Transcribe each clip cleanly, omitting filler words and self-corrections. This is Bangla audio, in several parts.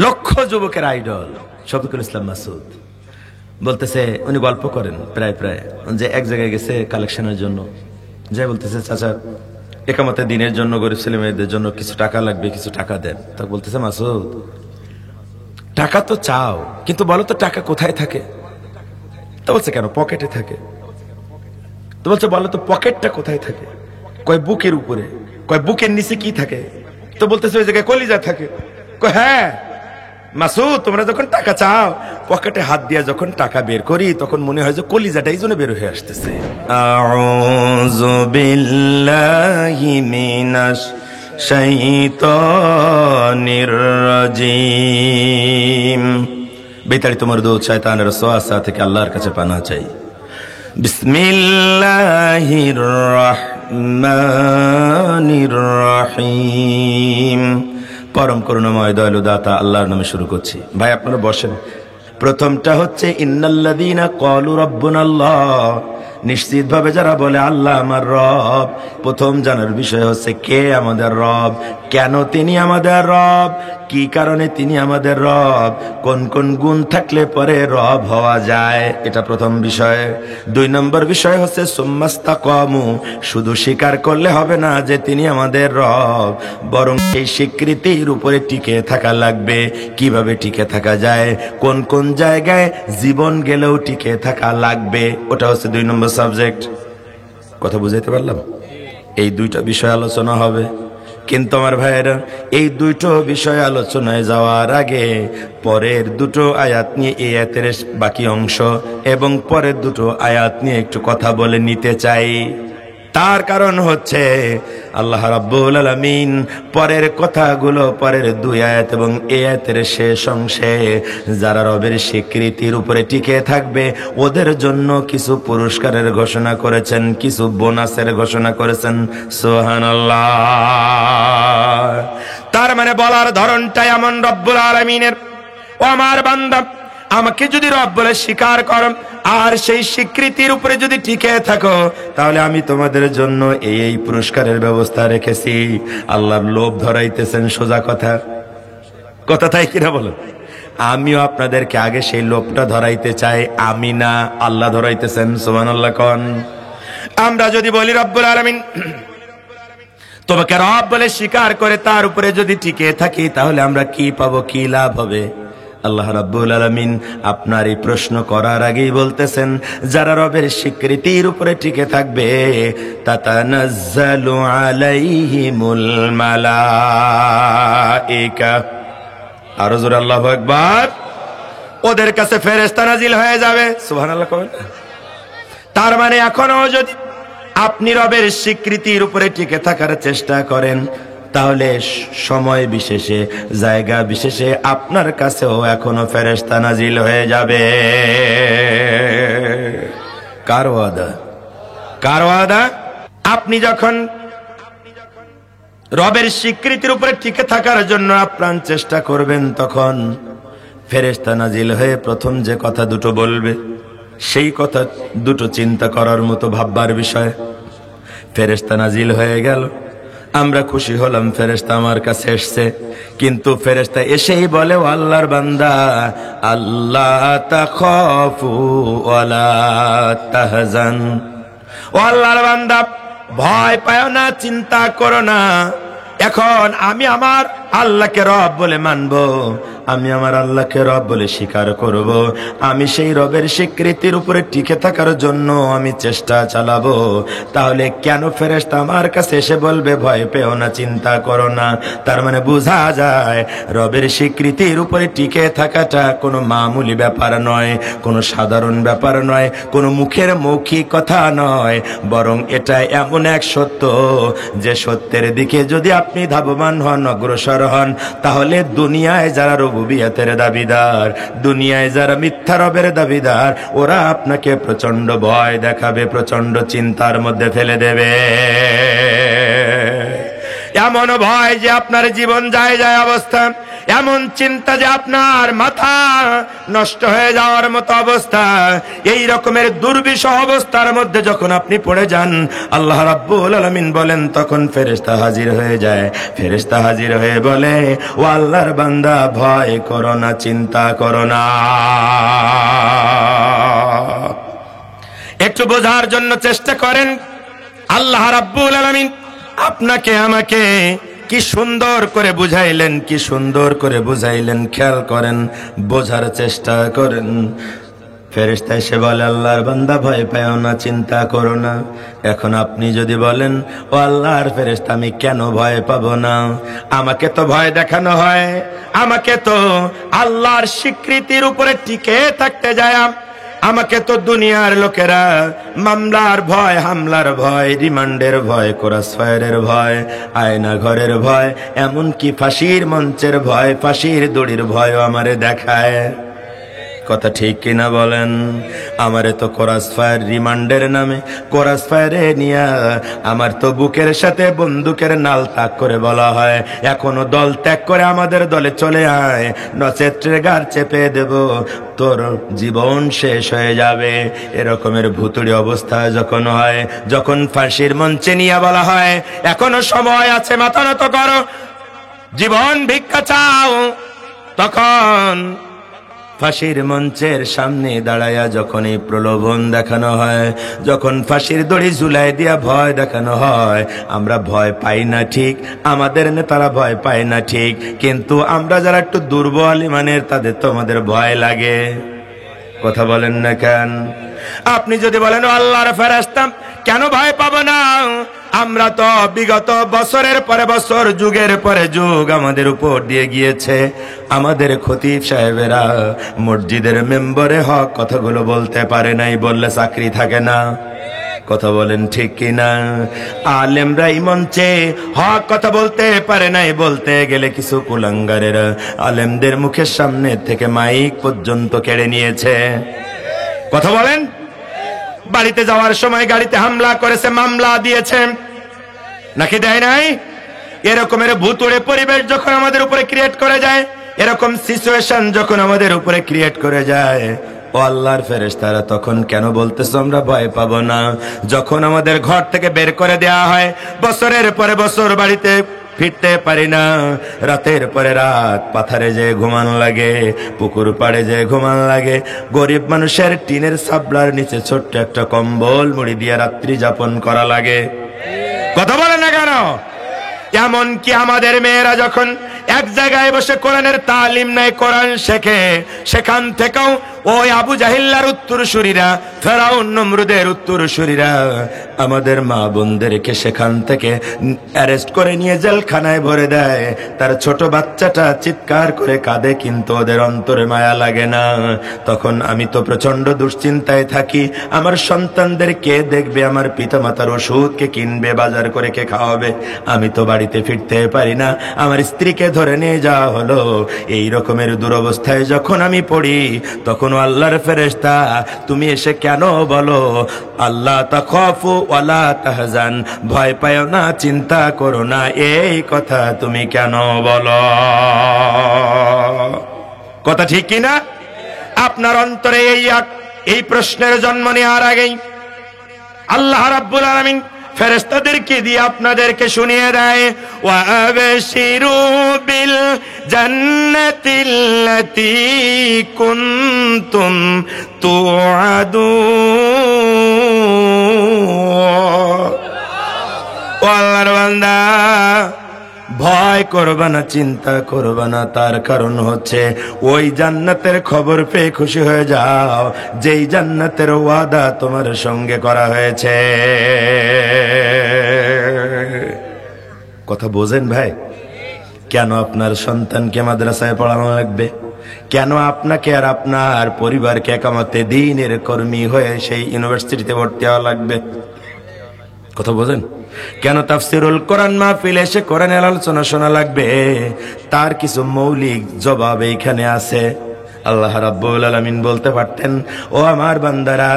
লক্ষ যুবকের আইডল শফিকুল ইসলাম মাসুদ বলতেছে, উনি গল্প করেন প্রায় প্রায় যে এক জায়গায় গেছে কালেকশনের জন্য, যাই বলতেছে চাচা একামতে দিনের জন্য গরিব ছেলে মেয়েদের জন্য কিছু টাকা লাগবে, কিছু টাকা দেন। তা বলতেছে মাসুদ টাকা তো চাও, কিন্তু বলো তো টাকা কোথায় থাকে? তো বলছে কেন, পকেটে থাকে। তো বলছে বলো তো পকেটটা কোথায় থাকে? কয় বুকের উপরে। কয় বুকের নিচে কি থাকে? তো বলতেছে ওই জায়গায় কলিজা থাকে। কয় হ্যাঁ মাসুদ, তোমরা যখন টাকা চাও পকেটে হাত দিয়া যখন টাকা বের করি তখন মনে হয় যে কলিজাটা এই জন্য বের হয়ে আসতেছে। আউযু বিল্লাহি মিনাশ শাইতানির রাজিম। বিতাড়িত মরদুদ শয়তানের ওয়াসওয়াসা থেকে আল্লাহর কাছে পানাহ চাই। বিসমিল্লাহির রহমানির রহিম। পরম করুণাময় দয়ালু দাতা আল্লাহর নামে শুরু করছি। ভাই আপনারা বসেন। প্রথমটা হচ্ছে ইন্নাল্লাযীনা ক্বালু রাব্বুনাল্লাহ, নিশ্চিত ভাবে যারা বলে আল্লাহ আমার রব। প্রথম জানার বিষয় হচ্ছে কে আমাদের রব, কেন তিনি আমাদের রব, কি কারণে তিনি আমাদের রব, কোন কোন গুণ থাকলে পরে রব হওয়া যায়, এটা প্রথম বিষয়। 2 নম্বর বিষয় হচ্ছে সুম্মাস্তাকামু, শুধু স্বীকার করলে হবে না যে তিনি আমাদের রব, বরং এই স্বীকৃতির উপরে টিকে থাকা লাগবে। কিভাবে টিকে থাকা যায়, কোন কোন জায়গায় জীবন গেলেও টিকে থাকা লাগবে, ওটা হচ্ছে 2 নম্বর সাবজেক্ট। কথা বুঝাইতে পারলাম? এই 2টা বিষয় আলোচনা হবে। কিন্তু আমার ভাইয়েরা, এই 2টো বিষয় আলোচনায় যাওয়ার আগে পরের 2টো আয়াত নিয়ে এই আয়াতের বাকি অংশ এবং পরের 2টো আয়াত নিয়ে একটু কথা বলে নিতে চাই। তার কারণ হচ্ছে আল্লাহ রাব্বুল আলামিন পরের কথাগুলো, পরের 2 আয়াত এবং এই আয়াতের শেষ অংশে যারা রবের স্বীকৃতির উপরে টিকে থাকবে ওদের জন্য কিছু পুরস্কারের ঘোষণা করেছেন, কিছু বোনাসের ঘোষণা করেছেন। সুবহানাল্লাহ। তার মানে বলার ধরনটা এমন, রব্বুল আলামিনের, ও আমার বান্দা আমাকে যদি রব বলে স্বীকার করো আর সেই স্বীকৃতির উপরে যদি টিকে থাকো তাহলে আমি তোমাদের জন্য এই পুরস্কারের ব্যবস্থা রেখেছি। আল্লাহর লোভ ধরাইতেছেন, সোজা কথা, কথা তাই কিনা বলো? আমিও আপনাদেরকে আগে সেই লোভটা ধরাইতে চাই, আমি না, আল্লাহ ধরাইতেছেন। সুবহানাল্লাহ কোন। আমরা যদি বলি রব্বুল আলামিন তোমাকে রব বলে স্বীকার করে তার উপরে যদি টিকে থাকি তাহলে আমরা কি পাবো, কি লাভ হবে? আল্লাহ রাব্বুল আলামিন আপনার এই প্রশ্ন করার আগেই বলতেছেন যারা রবের স্বীকৃতির উপরে টিকে থাকবে তাতানাজ্জালু আলাইহিমুল মালাইকা। আরো জোরে আল্লাহু আকবার। ওদের কাছে ফেরেশতা নাজিল হয়ে যাবে। সুবহানাল্লাহ কবেন। তার মানে এখনো যদি আপনি রবের স্বীকৃতির উপরে টিকে থাকার চেষ্টা করেন তাহলে সময় বিশেষে, জায়গা বিশেষে আপনার কাছেও এখনো ফেরেশতা নাজিল হয়ে যাবে। কার ওয়াদা? কার ওয়াদা? আপনি যখন রবের স্বীকৃতির উপরে টিকে থাকার জন্য আপ্রাণ চেষ্টা করবেন তখন ফেরেশতা নাজিল হয়ে প্রথম যে কথা 2টো বলবে সেই কথা 2টো চিন্তা করার মতো, ভাববার বিষয়। ফেরেশতা নাজিল হয়ে গেল, আমরা খুশি হলাম ফেরেশতা আমার কাছে এসছে, কিন্তু ফেরেশতা এসেই বলে ও আল্লাহর বান্দা আল্লাহ তাখাফু ওয়ালা তাহজান, ও আল্লাহর বান্দা ভয় পাও না, চিন্তা করো না। এখন আমি আমার আল্লাহকে রব বলে মানবো, আমি আমার আল্লাহকে রব বলে স্বীকার করব, আমি সেই রবের স্বীকৃতির উপরে টিকে থাকার জন্য আমি চেষ্টা চালাবো। তাহলে কেন ফেরেশতা আমার কাছে এসে বলবে ভয় পেও না, চিন্তা করো না? তার মানে বোঝা যায় রবের স্বীকৃতির উপরে টিকে থাকাটা কোনো মামুলি ব্যাপার নয়, কোনো সাধারণ ব্যাপার নয়, কোনো মুখের মৌখিক কথা নয়, বরং এটা এমন এক সত্য যে সত্যের দিকে যদি আপনি ধাবমান হন, অগ্রসর হন, তাহলে দুনিয়ায় যারা রুবুবিয়তের দাবিদার, দুনিয়ায় যারা মিথ্যা রবের দাবিদার, ওরা আপনাকে প্রচন্ড ভয় দেখাবে, প্রচন্ড চিন্তার মধ্যে ফেলে দেবে। এমন ভয় যে আপনার জীবন যায় যায় অবস্থা, এমন চিন্তা যে আপনার মাথা নষ্ট হয়ে যাওয়ার মতো অবস্থা, এই রকমের দুর্বিষহ অবস্থার মধ্যে যখন আপনি পড়ে যান, আল্লাহ রাব্বুল আলামিন বলেন তখন ফেরেশতা হাজির হয়ে যায়। ফেরেশতা হাজির হয়ে বলে, ও আল্লাহর বান্দা, ভয় করো না, চিন্তা করো না। একটু বোঝার জন্য চেষ্টা করেন, আল্লাহ রাব্বুল আলামিন আপনাকে আমাকে কি সুন্দর করে বুঝাইলেন, কি সুন্দর করে বুঝাইলেন। খেয়াল করেন, বোঝার চেষ্টা করেন। ফেরেশতা এসে বলে, আল্লাহর বান্দা ভয় পাও না, চিন্তা করো না। এখন আপনি যদি বলেন, ও আল্লাহর ফেরেশতা, আমি কেন ভয় পাবো না? আমাকে তো ভয় দেখানো হয়, আমাকে তো আল্লাহর স্বীকৃতির উপরে টিকে থাকতে যায়। আমাকে তো দুনিয়ার লোকেরা মামলার ভয়, হামলার ভয়, রিমান্ডের ভয়, ক্রসফায়ারের ভয়, আয়না ঘরের ভয়, এমনকি ফাঁসির মঞ্চের ভয়, ফাঁসির দড়ির ভয়ও আমারে দেখায়। কথা ঠিক কিনা বলেন? আমারে তো ক্রসফায়ার, রিমান্ডের নামে ক্রসফায়ারে নিয়ে আমার তো বুকের সাথে বন্দুকের নাল তাক করে বলা হয়, এখনো দল ত্যাগ করে আমাদের দলে চলে আয়, নচেত ট্রেগার চেপে দেব, তোর জীবন শেষ হয়ে যাবে। এরকমের ভুতুড়ি অবস্থা যখন হয়, যখন ফাঁসির মঞ্চে নিয়ে বলা হয়, এখনো সময় আছে, মাথা নত করো, জীবন ভিক্ষা চাও, তখন ফাঁসির মঞ্চের সামনে দাঁড়ায়া যখন এই প্রলোভন দেখানো হয়, যখন ফাঁসির দড়ি ঝুলাই দিয়া ভয় দেখানো হয়, আমরা ভয় পাই না ঠিক, আমাদের নেতারা ভয় পায় না ঠিক, কিন্তু আমরা যারা একটু দুর্বল ইমানের, তাদের তো আমাদের ভয় লাগে। কথা বলেন না কেন? আপনি যদি বলেন, ও আল্লাহর ফেরেশতা, কেন ভয় পাবো না? আমরা তো বিগত বছরের পরে বছর, যুগের পরে যুগ আমাদের উপর দিয়ে গিয়েছে, আমাদের খতিব সাহেবেরা মসজিদের মেম্বরে হক কথাগুলো বলতে পারে নাই, বললে চাকরি থাকে না। কথা বলেন ঠিক কিনা? আলেমরা এই মঞ্চে হক কথা বলতে পারে নাই, বলতে গেলে কিছু কুলাঙ্গারেরা আলেমদের মুখের সামনে থেকে মাইক পর্যন্ত কেড়ে নিয়েছে। কথা বলেন? বাড়িতে যাওয়ার সময় গাড়িতে হামলা করেছে, মামলা দিয়েছে, নাকি দেয় নাই? এরকমের ভুতুড়ে পরিবেশ যখন আমাদের উপরে ক্রিয়েট করে যায়, এরকম সিচুয়েশন যখন আমাদের উপরে ক্রিয়েট করে যায়, ও আল্লাহর ফেরেশতারা, তখন কেন বলতেছো আমরা ভয় পাবো না? যখন আমাদের ঘর থেকে বের করে দেয়া হয়, বছরের পরে বছর বাড়িতে ফিরতে পারি না, রাতের পরে রাত পাথারে যে ঘুমান লাগে, পুকুর পাড়ে যে ঘুমান লাগে, গরিব মানুষের টিনের সাবলার নিচে ছোট্ট একটা কম্বল মুড়ি দিয়ে রাত্রি যাপন করা লাগে। কথা বলে না কেন? এমন কি আমাদের মেয়েরা যখন এক জায়গায় বসে কোরআনের তালিম নেয়, কোরআন শেখে, সেখান থেকেও ওই আবু জাহিল্লার উত্তরসূরিরা, ফেরাউন নমরুদের উত্তরসূরিরা আমাদের মা বোনদেরকে সেখান থেকে অ্যারেস্ট করে নিয়ে জেলখানায় ভরে দেয়। তার ছোট বাচ্চাটা চিৎকার করে কাঁদে, কিন্তু ওদের অন্তরে মায়া লাগে না। তখন আমি তো প্রচন্ড দুশ্চিন্তায় থাকি, আমার সন্তানদের কে দেখবে, আমার পিতা মাতার ওষুধ কে কিনবে, বাজার করে কে খাওয়াবে, আমি তো বাড়িতে ফিরতে পারি না, আমার স্ত্রীকে ধরে নিয়ে যাওয়া হলো। এই রকমের দুরবস্থায় যখন আমি পড়ি, তখন আল্লাহর ফেরেশতা, তুমি এসে কেন বলো, আল্লাহ তাখাফু ওয়ালা তাহজান, ভয় পাও না, চিন্তা করো না, এই কথা তুমি কেন বলো? কথা ঠিক কিনা? আপনার অন্তরে এই প্রশ্নের জন্ম নেওয়ার আগেই আল্লাহ রাব্বুল আলামিন ফেরেশতাদেরকে দিয়ে আপনাদেরকে শুনিয়ে দেয়, ওয়া আবশিরু বিল জান্নাতিল্লাতী কুনতুম তুআদুন। ও আল্লাহর বান্দা, ভয় করবা না, চিন্তা করবা না, তার কারণ হচ্ছে ওই জান্নাতের খবর পেয়ে খুশি হয়ে যাও, যেই জান্নাতের ওয়াদা তোমার সঙ্গে করা হয়েছে। কথা বোঝেন ভাই? কেন আপনার সন্তানকে মাদ্রাসায় পড়ানো লাগবে? কেন আপনাকে আর আপনার পরিবারকে একামতে দ্বীনের কর্মী হয়ে সেই ইউনিভার্সিটিতে ভর্তি হওয়া লাগবে? কথা বোঝেন? কেন তাফসিরুল কোরআন মাহফিলে এসে কোরআনের আলোচনা শোনা লাগবে? তার কিছু মৌলিক জবাব এইখানে আছে। আল্লাহ রাব্বুল আলামিন বলতে পারতেন, ও আমার বান্দারা,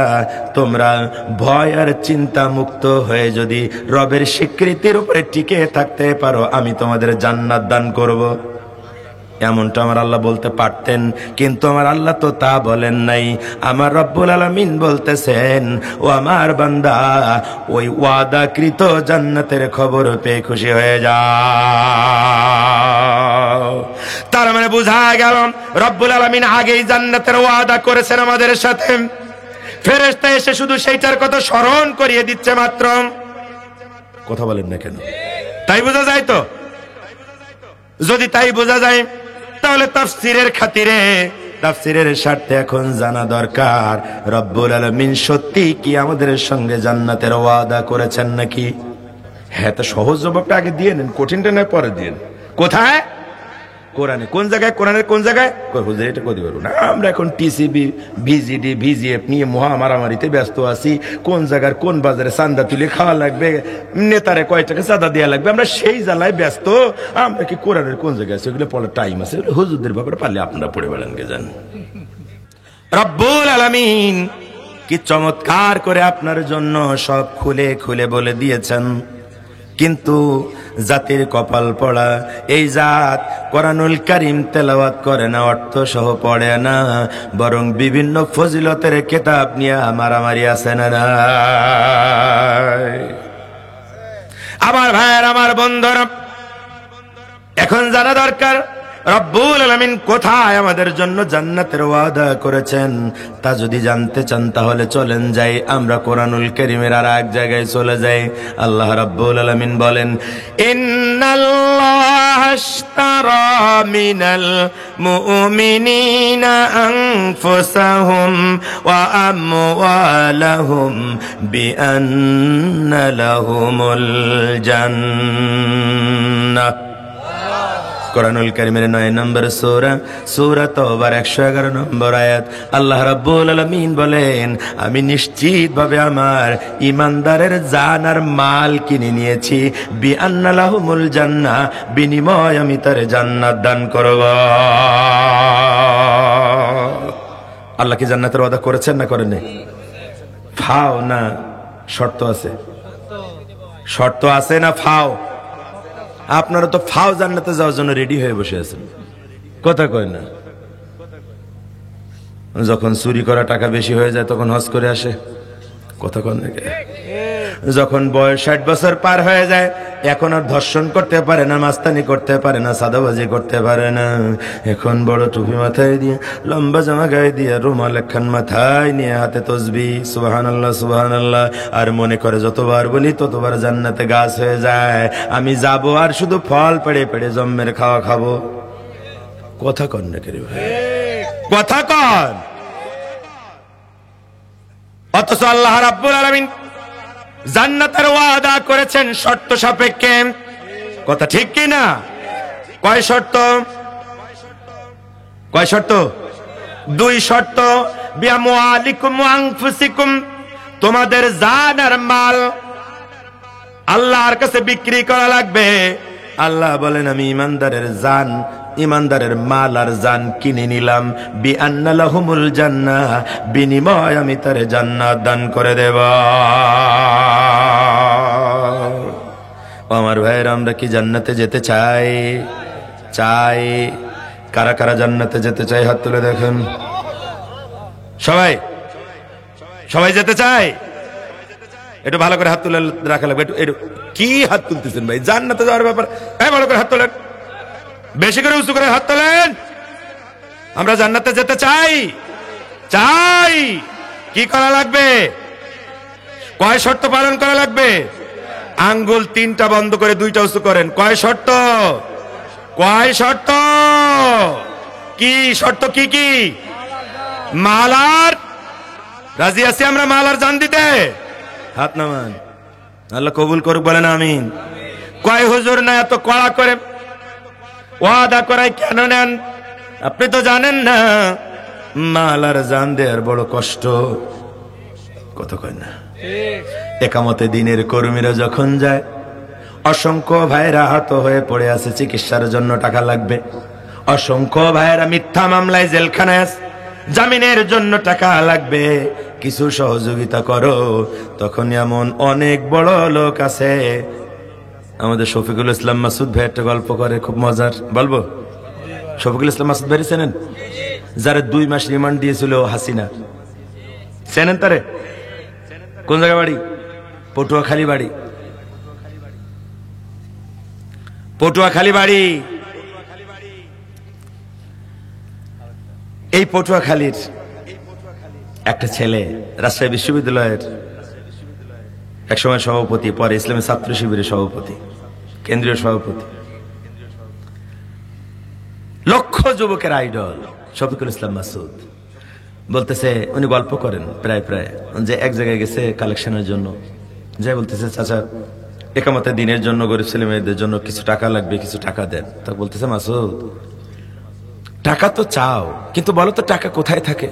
তোমরা ভয় আর চিন্তা মুক্ত হয়ে যদি রবের স্বীকৃতির উপরে টিকে থাকতে পারো, আমি তোমাদের জান্নাত দান করব। এমনটা আমার আল্লাহ বলতে পারতেন, কিন্তু আমার আল্লাহ তো তা বলেন নাই। আমার রব্বুল আলামিন বলতেছেন, ও আমার বান্দা, ওই ওয়াদাকৃত জান্নাতের খবর পেয়ে খুশি হয়ে যাও। তার মানে বোঝা গেল রব্বুল আলামিন আগেই জান্নাতের ওয়াদা করেছেন আমাদের সাথে। ফেরেশতা এসে শুধু সেইটার কথা স্মরণ করিয়ে দিচ্ছে মাত্র। কথা বলেন না কেন? তাই বোঝা যায় তো? যদি তাই বোঝা যায় তাহলে তাফসীরের খাতিরে, তাফসীরের স্বার্থে এখন জানা দরকার রব্বুল আলামিন সত্যি কি আমাদের সঙ্গে জান্নাতের ওয়াদা করেছেন নাকি? হ্যাঁ, তো সহজ জবাবটা আগে দিয়ে নেন, কঠিনটা নয় পরে দিয়ে। কোথায়? কোরআনে। কোন জায়গায়? কোরআনের কোন জায়গায়? হুজুর এটা কই পারবো না, আমরা এখন টিসিবি, ভিজিডি, ভিজিএফ নিয়ে মহা মারামারিতে ব্যস্ত আছি। কোন জায়গার কোন বাজারে চান্দা তুলে খাওয়া লাগবে, নেতারে কয় টাকা চাঁদা দেওয়া লাগবে, আমরা সেই জ্বালায় ব্যস্ত। আমরা কি কোরআনের কোন জায়গায় আছে ওগুলো পড়ার টাইম আছে? হুজুরদের ব্যাপারে পারলে আপনারা পড়ে বেড়ান গে যান। রব্বুল আলামিন কি চমৎকার করে আপনার জন্য সব খুলে খুলে বলে দিয়েছেন। কিন্তু জাতির কপাল পড়া, এই জাত কোরআনুল কারীম তেলাওয়াত করে না, অর্থ সহ পড়ে না, বরং বিভিন্ন ফজিলতের কিতাব নিয়ে মারামারি আছে না। আমার ভাইয়ের, আমার বন্ধুরা, এখন জানা দরকার রব্বুল আলামিন কোথায় আমাদের জন্য জান্নাতের ওয়াদা করেছেন। তা যদি জানতে চান তাহলে চলেন যাই আমরা কোরআনুল কারীমের আর এক জায়গায় চলে যাই। আল্লাহ রাব্বুল আলামিন বলেন, ইন্নাল্লাহা আশতারা মিনাল মুমিনিনা আনফুসাহুম ওয়া আমওয়ালাহুম বিআন্না লাহুমুল জান্নাহ। কোরআনুল কারীমের 9 নম্বর সূরা, সূরা তাওবার 111 নম্বর আয়াত। আল্লাহ রাব্বুল আলামিন বলেন, আমি নিশ্চিতভাবে আমার ঈমানদারের জান আর মাল কিনে নিয়েছি, বিআন্না লাহুমুল জান্নাহ, বিনিময় আমি তার জান্নাত দান করব। আল্লাহ কি জান্নাতের ওয়াদা করেছেন না করেন নাই? ফাও না শর্ত আছে? শর্ত আছে না ফাও? আপনারা তো ফাও জান্নাতে যাওয়ার জন্য রেডি হয়ে বসে আছেন, কথা কয় না। যখন চুরি করা টাকা বেশি হয়ে যায় তখন হজ করে আসে, কথা কয় না। যখন বয়স 60 বছর পার হয়ে যায় এখন আর ধর্ষণ করতে পারে না, মাস্তানি করতে পারে না, সাদাবাজি করতে পারে না, এখন বড় টুপি মাথায় দিয়ে, লম্বা জামা গায়ে দিয়ে, রুমাল একখান মাথায় নিয়ে, হাতে তসবিহ, সুবহানাল্লাহ সুবহানাল্লাহ, আর মনে করে যতবার বলি ততবার জান্নাতে গাছ হয়ে যায়। আমি যাব আর শুধু ফল পেড়ে পেড়ে জম্মের খাওয়া খাবো। কথা কন না কে ভাই, কথা কন। অথচ আল্লাহ রাব্বুল আলামিন জান্নাতের ওয়াদা করেছেন শর্ত সাপেক্ষে, কথা ঠিক কি না? কয় শর্ত? কয় শর্ত? 2 শর্ত। বিআমওয়ালিকুম ওয়া আনফুসিকুম, তোমাদের জান আর মাল আল্লাহর কাছে বিক্রি করা লাগবে। আল্লাহ বলেন, আমি ঈমানদারের জান, ঈমানদারের মাল আর জান কিনে নিলাম, বিআন্না লাহুমুল জান্নাহ, বিনিময় আমি তার জান্নাত দান করে দেব। আমার ভাইয়েরা, আমরা কি জান্নাতে যেতে চাই? চাই। কারা কারা জান্নাতে যেতে চাই হাত তুলে দেখেন। সবাই সবাই যেতে চাই? একটু ভালো করে হাত তুলে রাখা লাগবে। একটু কি হাত তুলতেছেন ভাই? জান্নাতে যাওয়ার ব্যাপার, ভালো করে হাত তোলেন, বেশি করে উঁচু করে হাত তোলেন। আমরা জান্নাতে যেতে চাই? চাই। কি করা লাগবে? কয় শর্ত পালন করা লাগবে? আঙ্গুল 3টা বন্ধ করে 2টা উঁচু করেন। কয় শর্ত? কয় শর্ত? কি শর্ত? কি কি? মালার রাজি আছি আমরা মালার জান দিতে? হাত নামান, আল্লাহ কবুল করুক, বলেন আমিন। কয় হুজুর না এত কড়া করে ওয়াদা করাই কেন নেন? আপনি তো জানেন না মাল আর জান দেওয়ার বড় কষ্ট, কত কয় না। একামতে দিনের কর্মীরা যখন যায়, অসংখ্য ভাইরা আহত হয়ে পড়ে আছে, চিকিৎসার জন্য টাকা লাগবে। অসংখ্য ভাইরা মিথ্যা মামলায় জেলখানায় আছে, জামিনের জন্য টাকা লাগবে, কিছু সহযোগিতা করো। তখন এমন অনেক বড় লোক আছে, আমাদের শফিকুল ইসলাম মাসুদ ভাই একটা গল্প করে, খুব মজার, বলবো? শফিকুল ইসলাম মাসুদ ভাই চেনেন? যারা 2 মাস রিমান্ড দিয়েছিল হাসিনা, চেনেন তারে? কোন জায়গা বাড়ি? পটুয়াখালী বাড়ি। পটুয়াখালী বাড়ি। এই পটুয়াখালীর একটা ছেলে রাজশাহী বিশ্ববিদ্যালয়ের একসময় সভাপতি, পরে ইসলামী ছাত্র শিবিরের সভাপতি, কেন্দ্রীয় সভাপতি, লক্ষ যুবকের আইডল শফিকুল ইসলাম মাসুদ। বলতেছে, উনি গল্প করেন প্রায় যে এক জায়গায় গেছে কালেকশনের জন্য, যাই বলতেছে, চাচা একামতের দিনের জন্য গরিব ছেলে মেয়েদের জন্য কিছু টাকা লাগবে, কিছু টাকা দেন। তা বলতেছে, মাসুদ টাকা তো চাও, কিন্তু বলো তো টাকা কোথায় থাকে?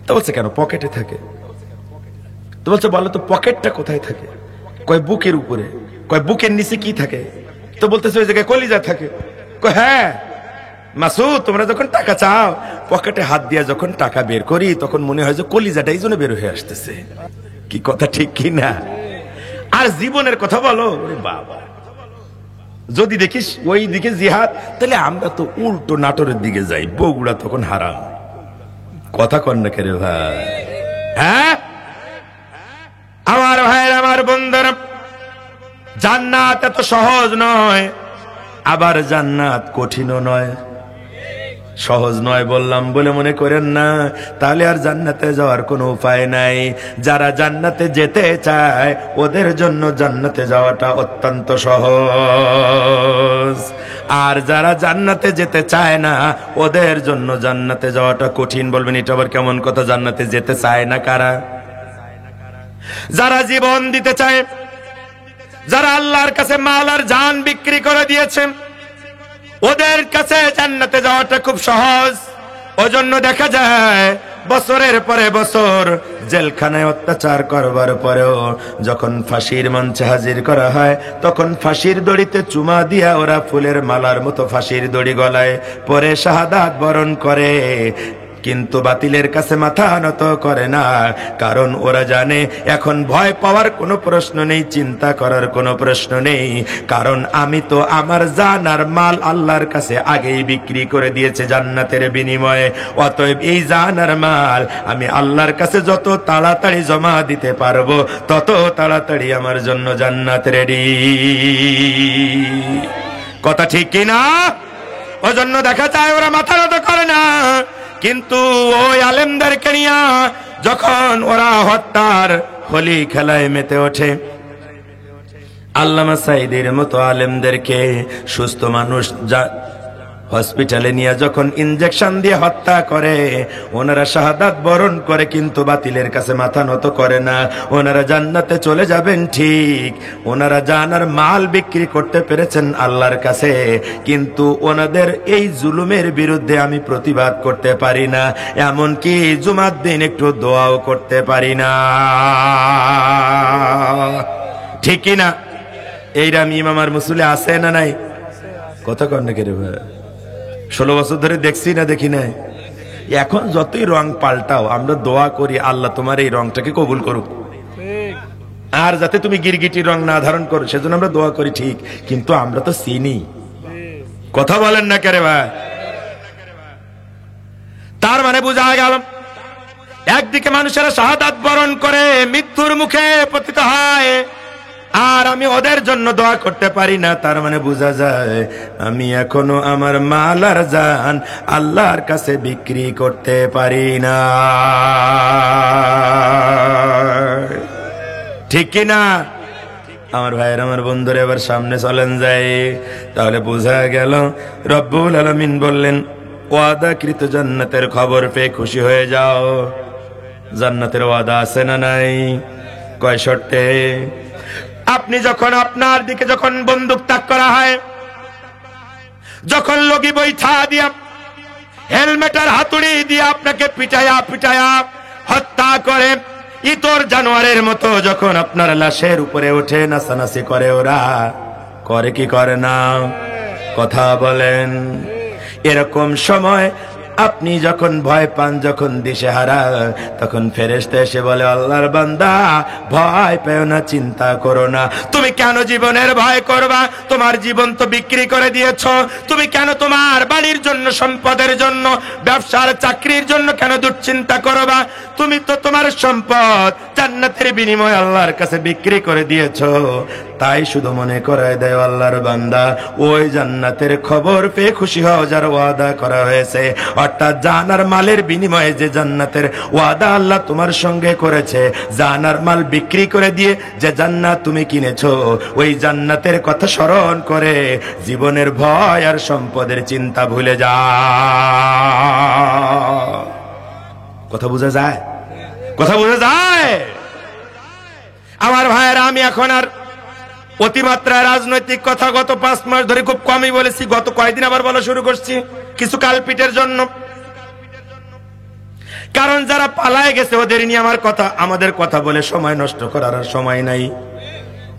তো বলছে, কেন পকেটে থাকে। তো বলছে, বলো তো পকেটটা কোথায় থাকে? কয় বুকের উপরে। কয় বুকের নিচে কি থাকে? তো বলতেছে, ওই জায়গায় কলিজা থাকে। কয় হ্যাঁ মাসুদ, তোমরা যখন টাকা চাও পকেটে হাত দিয়ে যখন টাকা বের করি তখন মনে হয় যে কলিজাটা এই জন্য বের হয়ে আসতেছে। কি কথা ঠিক কি না? আর জীবনের কথা বলো, বাবা যদি দেখিস ওই দিকে জিহাদ, তাহলে আমরা তো উল্টো নাটোরের দিকে যাই, বগুড়া তখন হারাম। কথা কন না কেরে ভাই? হ্যাঁ আমার ভাইয়ের, আমার বন্ধুরা, জান্নাত এত সহজ নয়, আবার জান্নাত কঠিনও নয়। সহজ নয় বললাম বলে মনে করেন না, তাহলে আর জান্নাতে যাওয়ার কোনো উপায় নাই। যারা জান্নাতে যেতে চায় ওদের জন্য জান্নাতে যাওয়াটা অত্যন্ত সহজ, আর যারা জান্নাতে যেতে চায় না ওদের জন্য জান্নাতে যাওয়াটা কঠিন। বলবেন এটা আবার কেমন কথা? জান্নাতে যেতে চায় না কারা? যারা জীবন দিতে চায়, যারা আল্লাহর কাছে মাল আর জান বিক্রি করে দিয়েছে, ওদের কাছে জান্নাতে যাওয়াটা খুব সহজ। ওজন্য দেখা যায় বছরের পরে বছর জেলখানায় অত্যাচার করবার পরেও যখন ফাঁসির মঞ্চে হাজির করা হয় তখন ফাঁসির দড়িতে চুমা দিয়া ওরা ফুলের মালার মতো ফাঁসির দড়ি গলায় পরে শাহাদাত বরণ করে, কিন্তু বাতিলের কাছে মাথা নত করে না। কারণ ওরা জানে এখন ভয় পাওয়ার কোনো প্রশ্ন নেই, চিন্তা করার কোনো প্রশ্ন নেই, কারণ আমি তো আমার জান আর মাল আল্লাহর কাছে আগেই বিক্রি করে দিয়েছে জান্নাতের বিনিময়ে। অতএব এই জান আর মাল আমি আল্লাহর কাছে যত তাড়াতাড়ি জমা দিতে পারবো তত তাড়াতাড়ি আমার জন্য জান্নাত রেডি। কথা ঠিক কিনা? ওজন্য দেখা যায় ওরা মাথা নত করে না, কিন্তু ওই আলেমদেরকে নিয়ে যখন ওরা হত্যার হোলি খেলায় মেতে ওঠে, আল্লামা সাঈদীর মতো আলেমদেরকে সুস্থ মানুষ হসপিটালে নিয়ে যখন ইনজেকশন দিয়ে হত্যা করে, ওনারা শাহাদাত বরণ করে, কিন্তু বাতিলের কাছে মাথা নত করে না। ওনারা জান্নাতে চলে যাবেন ঠিক, ওনারা জানার মাল বিক্রি করতে পেরেছেন আল্লাহর কাছে, কিন্তু ওনাদের এই জুলুমের বিরুদ্ধে আমি প্রতিবাদ করতে পারি না, এমনকি জুমার দিন একটু দোয়াও করতে পারি না। ঠিক কিনা? এইরা ইমাম আর মুসল্লি আছে না নাই? কথা কন না কেরে ভাই? 16 বছর ধরে দেখছি না দেখি নাই? এখন যতই রং পাল্টাও আমরা দোয়া করি আল্লাহ তোমার এই রংটাকে কবুল করুক, আর যাতে তুমি গিরগিটি রং না ধারণ করো সেজন্য আমরা দোয়া করি, ঠিক, কিন্তু আমরা তো চিনি। কথা বলেন না কেরে ভাই? তার মানে বোঝা গেল একদিকে মানুষেরা শাহাদাত বরণ করে মৃত্যুর মুখে পতিত হয়, আর আমি ওদের জন্য দোয়া করতে পারি না, তার মানে বোঝা যায় আমি এখনো আমার মাল আর জান আল্লাহর কাছে বিক্রি করতে পারি না। ঠিক কিনা আমার ভাইয়ের, আমার বন্ধুরা? এবার সামনে চলেন যাই, তাহলে বোঝা গেল রব্বুল আলামিন বললেন ওয়াদাকৃত জান্নাতের খবর পেয়ে খুশি হয়ে যাও। জান্নাতের ওয়াদা আছে না নাই? কয় শর্তে? আপনি যখন আপনার দিকে যখন বন্দুক তাক করা হয়, যখন লগি বৈঠা দিয়া হেলমেটের হাতুড়ি দিয়ে আপনাকে পিটায়া পিটায়া হত্যা করে, ইতর জানোয়ারের মতো যখন আপনার লাশের উপরে ওঠে নাচানাচি করে, ওরা করে কি করে না? কথা বলেন। এরকম সময় আপনি যখন ভয় পান, যখন দিশেহারা, তখন ফেরেশতা এসে বলে, আল্লাহর বান্দা ভয় পেও না, চিন্তা করো না। তুমি কেন জীবনের ভয় করবা? তোমার জীবন তো বিক্রি করে দিয়েছ। তুমি কেন তোমার বাড়ির জন্য, সম্পদের জন্য, ব্যবসার চাকরির জন্য কেন দুশ্চিন্তা করবা? তুমি তো তোমার সম্পদ জান্নাতের বিনিময়ে আল্লাহর কাছে বিক্রি করে দিয়েছ। তাই শুধু মনে করায় দেয় আল্লাহর বান্দা, ওই জান্নাতের খবর পেয়ে খুশি হও যার ওয়াদা করা হয়েছে। অর্থাৎ জানার মালের বিনিময়ে যে জান্নাতের ওয়াদা আল্লাহ তোমার সঙ্গে করেছে, জানার মাল বিক্রি করে দিয়ে যে জান্নাত তুমি কিনেছো, ওই জান্নাতের কথা স্মরণ করে জীবনের ভয় আর সম্পদের চিন্তা ভুলে যাও। কথা বোঝা যায়? কথা বোঝা যায়? আমার ভাইয়েরা, আমি এখন আর অতিমাত্রায় রাজনৈতিক কথা গত 5 মাস ধরে খুব কমই বলেছি। গত কয়েকদিন আবার বলা শুরু করছি, কিছু কালপিটের জন্য। কারণ যারা পালায় গেছে ওদের নিয়ে আমার কথা, আমাদের কথা বলে সময় নষ্ট করার আর সময় নাই।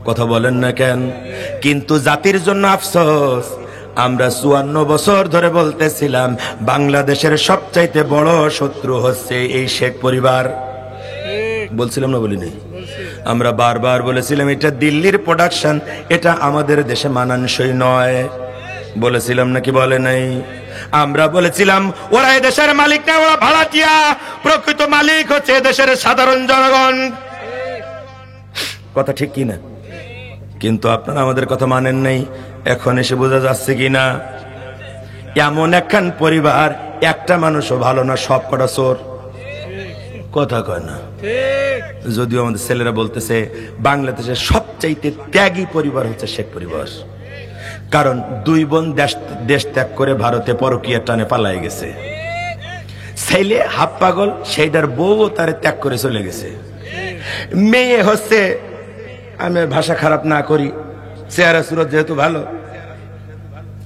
কথা বলেন না কেন? কিন্তু জাতির জন্য আফসোস, আমরা 54 বছর ধরে বলতেছিলাম বাংলাদেশের সবচাইতে বড় শত্রু হচ্ছে এই শেখ পরিবার। বলছিলাম না? বলিনি? আমরা বারবার বলেছিলাম এটা দিল্লির প্রোডাকশন, এটা আমাদের দেশে মানানসই নয়। বলেছিলাম নাকি বলে নাই? আমরা বলেছিলাম ওরা এদেশের মালিক না, ওরা ভাড়াটিয়া। প্রকৃত মালিক হচ্ছে এদেশের সাধারণ জনগণ। কথা ঠিক কিনা? কিন্তু আপনারা আমাদের কথা মানেন নাই। এখন এসে বোঝা যাচ্ছে কিনা এমন একখান পরিবার, একটা মানুষও ভালো না, সব কটা চোর। কথা কয় না? যদিও আমাদের ছেলেরা বলতেছে বাংলাদেশের সবচাইতে ত্যাগী পরিবার হচ্ছে শেখ পরিবার। কারণ 2 বোন দেশ ত্যাগ করে ভারতে পরকীয়ার টানে পালায় গেছে। ছেলে হাফ পাগল, সেইটার বউ তারে ত্যাগ করে চলে গেছে। মেয়ে হচ্ছে, আমি ভাষা খারাপ না করি, চেহারা সুরত যেহেতু ভালো,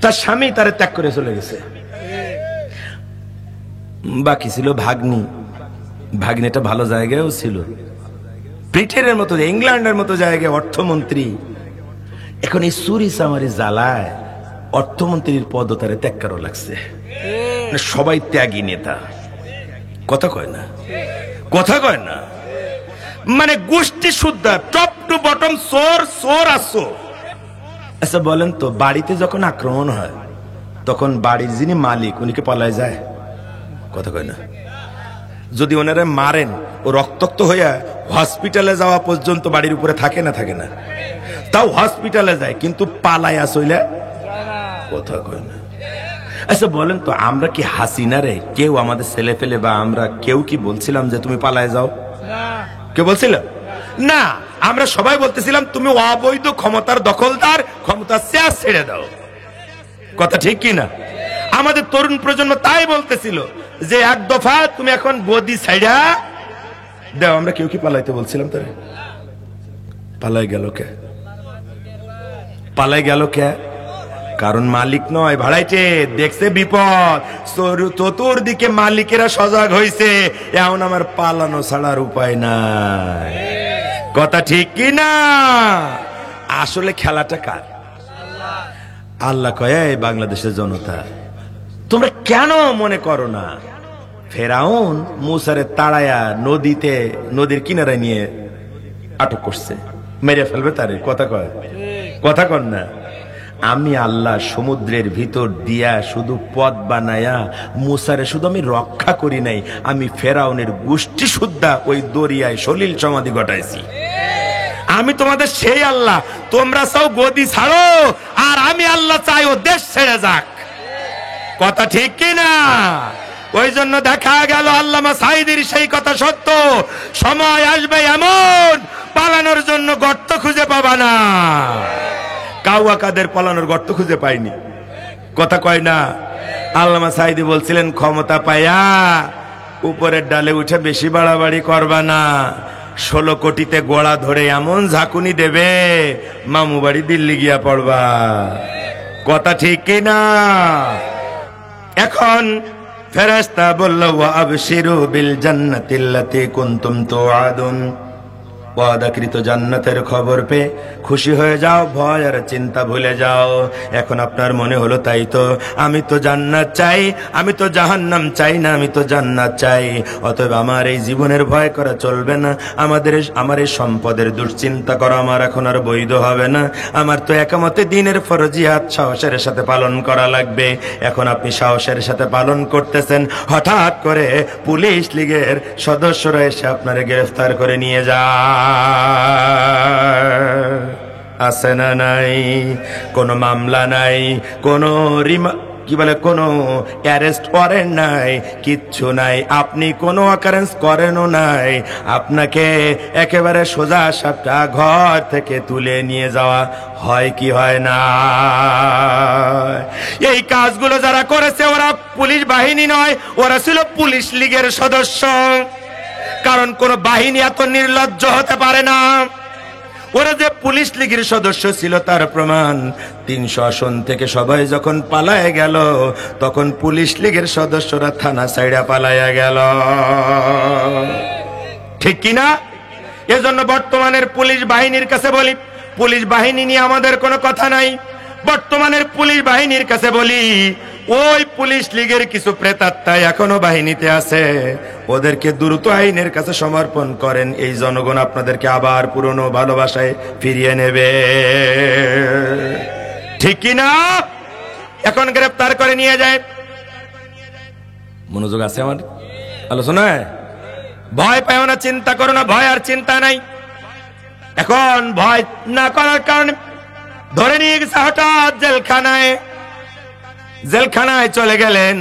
তার স্বামী তারে ত্যাগ করে চলে গেছে। বাকি ছিল ভাগ্নি। ভাগ্নিটা ভালো জায়গায়ও ছিল, ব্রিটেনের মতো, ইংল্যান্ডের মতো জায়গায় অর্থমন্ত্রী। এখন এই চুরি চামারি জ্বালায় অর্থমন্ত্রীর পদ তারে ত্যাগ করা লাগছে। সবাই ত্যাগী নেতা। কথা কয় না? কথা কয় না? মানে গোষ্ঠী শুদ্ধা, টপ টু বটম চোর, চোর আর চোর। আচ্ছা বলেন তো, বাড়িতে যখন আক্রমণ হয় তখন বাড়ির যিনি মালিক উনিকে পালায় যায়? কথা কয় না? যদি ওনারা মারেন, ও রক্তাক্ত হইয়া হসপিটালে যাওয়া পর্যন্ত বাড়ির উপরে থাকে না? থাকে না? তাও হসপিটালে যায়, কিন্তু পালায় আসলে কথা কয় না। আচ্ছা বলেন তো, আমরা কি হাসিনা রে কেউ আমাদের ছেলে ফেলে বা আমরা কেউ কি বলছিলাম যে তুমি পালায় যাও? কে বলছিল? না, আমরা সবাই বলতেছিলাম তুমি অবৈধ ক্ষমতার দখলদার, ক্ষমতা ছেড়ে দাও। কথা ঠিক কি না? আমাদের তরুণ প্রজন্ম তাই বলতেছিল যে এক দফা তুমি এখন গদি ছাইড়া দাও। আমরা কেউ কি পালাইতে বলছিলাম? তারে পালাই গেল কে? পালাই গেল কে? কারণ মালিক নয়, ভাড়াইতে দেখছে বিপদ, চতুর্দিকে মালিকেরা সজাগ হয়েছে, এখন আমার পালানো ছাড়ার উপায় নাই। কথা ঠিক কি না? আসলে খেলাটা কার? আল্লাহ কয়, বাংলাদেশের জনতা তোমরা কেন মনে করো না ফেরাউন মুসারে তাড়ায়া নদীর কিনারায় নিয়ে আটক করছে, মেরে ফেলবে তারে? কথা কয়? কথা কন না? আমি আল্লাহ সমুদ্রের ভিতর দিয়া শুধু পথ বানায়া মুসারে শুধু আমি রক্ষা করি নাই, আমি ফেরাউনের গোষ্ঠী শুদ্ধা ওই দরিয়ায় সলিল সমাধি ঘটাইছি। আমি তোমাদের সেই আল্লাহ। তোমরা সব গদি ছাড়ো, আর আমি আল্লাহ চাই ও দেশ ছেড়ে যাক। কথা ঠিক কিনা? ওই জন্য দেখা গেল আল্লামা সাঈদীর সেই কথা সত্য, সময় আসবে এমন পালানোর জন্য গর্ত খুঁজে পাবা না। কাউয়া কাদের পালানোর গর্ত খুঁজে পাইনি। কথা কয় না? আল্লামা সাঈদী বলছিলেন, ক্ষমতা পাইয়া উপরের ডালে উঠে বেশি বাড়াবাড়ি করবা না, 16 কোটিতে গোড়া ধরে এমন ঝাঁকুনি দেবে মামু বাড়ি দিল্লি গিয়া পড়বা। কথা ঠিক কিনা? এখন ফেরেশতা বলল, ওয়া আবশিরু বিল জান্নাতিল্লাতী কুনতুম তুআদুন, ওয়াদাকৃত জান্নাতের খবর পেয়ে খুশি হয়ে যাও, ভয় আর চিন্তা ভুলে যাও। এখন আপনার মনে হলো তাই তো, আমি তো জান্নাত চাই, আমি তো জাহান্নাম চাই না, আমি তো জান্নাত চাই। অতএব আমার এই জীবনের ভয় করা চলবে না, আমার এই সম্পদের দুশ্চিন্তা করা আমার এখন আর বৈধ হবে না। আমার তো একামতে দিনের ফরজিয়াত সাহসের সাথে পালন করা লাগবে। এখন আপনি সাহসের সাথে পালন করতেছেন, হঠাৎ করে পুলিশ লীগের সদস্যরা এসে আপনারে গ্রেফতার করে নিয়ে যায়। আছে না নাই? কোনো মামলা নাই, কোনো কোনো অ্যারেস্ট ওয়ারেন্ট নাই, কিচ্ছু নাই। আপনি কোনো অকারেন্স করেনও নাই, আপনাকে একেবারে সোজা সাপটা ঘর থেকে তুলে নিয়ে যাওয়া হয় কি হয় না? এই কাজগুলো যারা করেছে ওরা পুলিশ বাহিনী নয়, ওরা ছিল পুলিশ লীগের সদস্য। কারণ কোন বাহিনী এত নির্লজ্জ হতে পারে না। ওরা যে পুলিশ লীগের সদস্য ছিল তার প্রমাণ 300 আসন থেকে সবাই যখন পালায় গেল, তখন পুলিশ লীগের সদস্যরা থানা সাইডা পালায়া গেল। ঠিক কিনা? এজন্য বর্তমানের পুলিশ বাহিনীর কাছে বলি, পুলিশ বাহিনী নিয়ে আমাদের কোনো কথা নাই। বর্তমানের পুলিশ বাহিনীর কাছে বলি, ওই পুলিশ লীগের কিছু প্রেতাত্মা এখনো বাহিনীতে আছে, ওদেরকে দ্রুত আইনের কাছে সমর্পণ করেন। এই জনগণ আপনাদেরকে আবার পুরনো ভালোবাসায় ফিরিয়ে নেবে। ঠিক কিনা? এখন গ্রেফতার করে নিয়ে যায়। মনোযোগ আছে আমার আলোচনায়? ভয় পাও না, চিন্তা করো না, ভয় আর চিন্তা নাই। এখন ভয় না করার কারণে ধরে নিয়ে গেছে হঠাৎ জেলখানায়। জেলখানায় চলে গেলেন।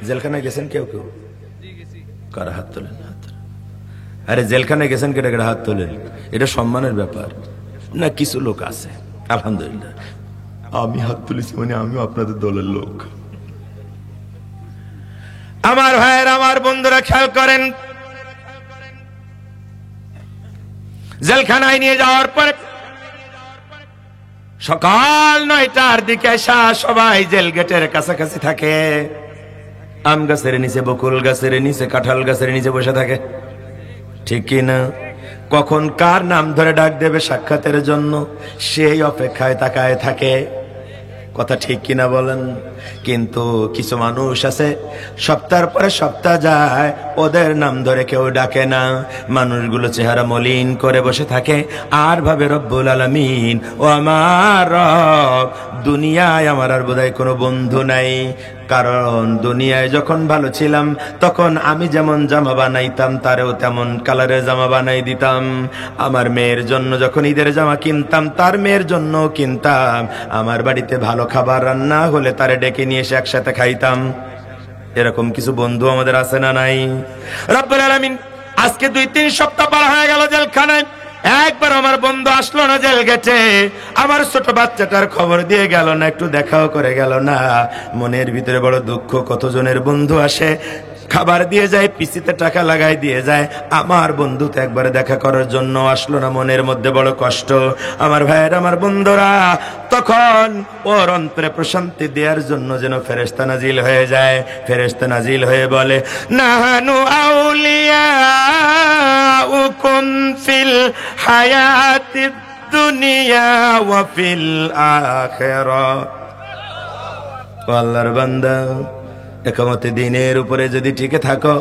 জেলখানায় গেছেন কেউ কেউ? কারা হাত তোলেন? আরে জেলখানায় গেছেন কেটে কেটে হাত তোলেন, এটা সম্মানের ব্যাপার না? কিছু লোক আছে, আলহামদুলিল্লাহ, আমি হাত তুলেছি মানে আমিও আপনাদের দলের লোক। আমার ভাইয়ের, আমার বন্ধুরা খেয়াল করেন, জেলখানায় নিয়ে যাওয়ার পরে সকাল 9টার দিকে আসা সবাই জেল গেটের কাছাকাছি থাকে। আম গাছের নিচে, বকুল গাছের নিচে, কাঁঠাল গাছের নিচে বসে থাকে। ঠিক কিনা? কখন কার নাম ধরে ডাক দেবে সাক্ষাতের জন্য সেই অপেক্ষায় তাকায় থাকে। কথা ঠিক কিনা বলেন? কিন্তু কিছু মানুষ আছে সপ্তাহের পরে সপ্তাহ যায়, ওদের নাম ধরে কেউ ডাকে না। মানুষগুলো চেহারা মলিন করে বসে থাকে আর ভাবে রব্বুল আলামিন, ও আমার রব, দুনিয়ায় আমার আর বোধহয় কোনো বন্ধু নাই। কারণ দুনিয়ায় যখন ভালো ছিলাম তখন আমি যেমন জামা বানাইতাম তারেও তেমন কালারের জামা বানাই দিতাম। আমার মেয়ের জন্য যখন ঈদের জামা কিনতাম তার মেয়ের জন্য কিনতাম। আমার বাড়িতে ভালো খাবার রান্না হলে তারে ডেকে নিয়ে এসে একসাথে খাইতাম। এরকম কিছু বন্ধু আমাদের আছে না নাই? রব্বুল আলামিন আজকে 2-3 সপ্তাহ পার হয়ে গেল জেলখানায়, একবার আমার বন্ধু আসলো না জেল গেটে। আমার ছোট বাচ্চাটার খবর দিয়ে গেল না, একটু দেখাও করে গেল না। মনের ভিতরে বড় দুঃখ। কতজনের বন্ধু আসে, খাবার দিয়ে যায়, পিসিতে টাকা লাগাই দিয়ে যায়, আমার বন্ধু তো একবারে দেখা করার জন্য আসলো না। মনের মধ্যে বড় কষ্ট। আমার ভাইয়ের, আমার বন্ধুরা, তখন ওর অন্তরে প্রশান্তি দেওয়ার জন্য যেন ফেরেশতা নাজিল হয়ে যায়। ফেরেশতা নাজিল হয়ে বলে, নাহানু আউলিয়াউকুম ফিল হায়াতিদ দুনিয়া ওয়া ফিল আখিরাহ। আল্লাহর বান্দা, একামতে দিনের উপরে যদি টিকে থাকো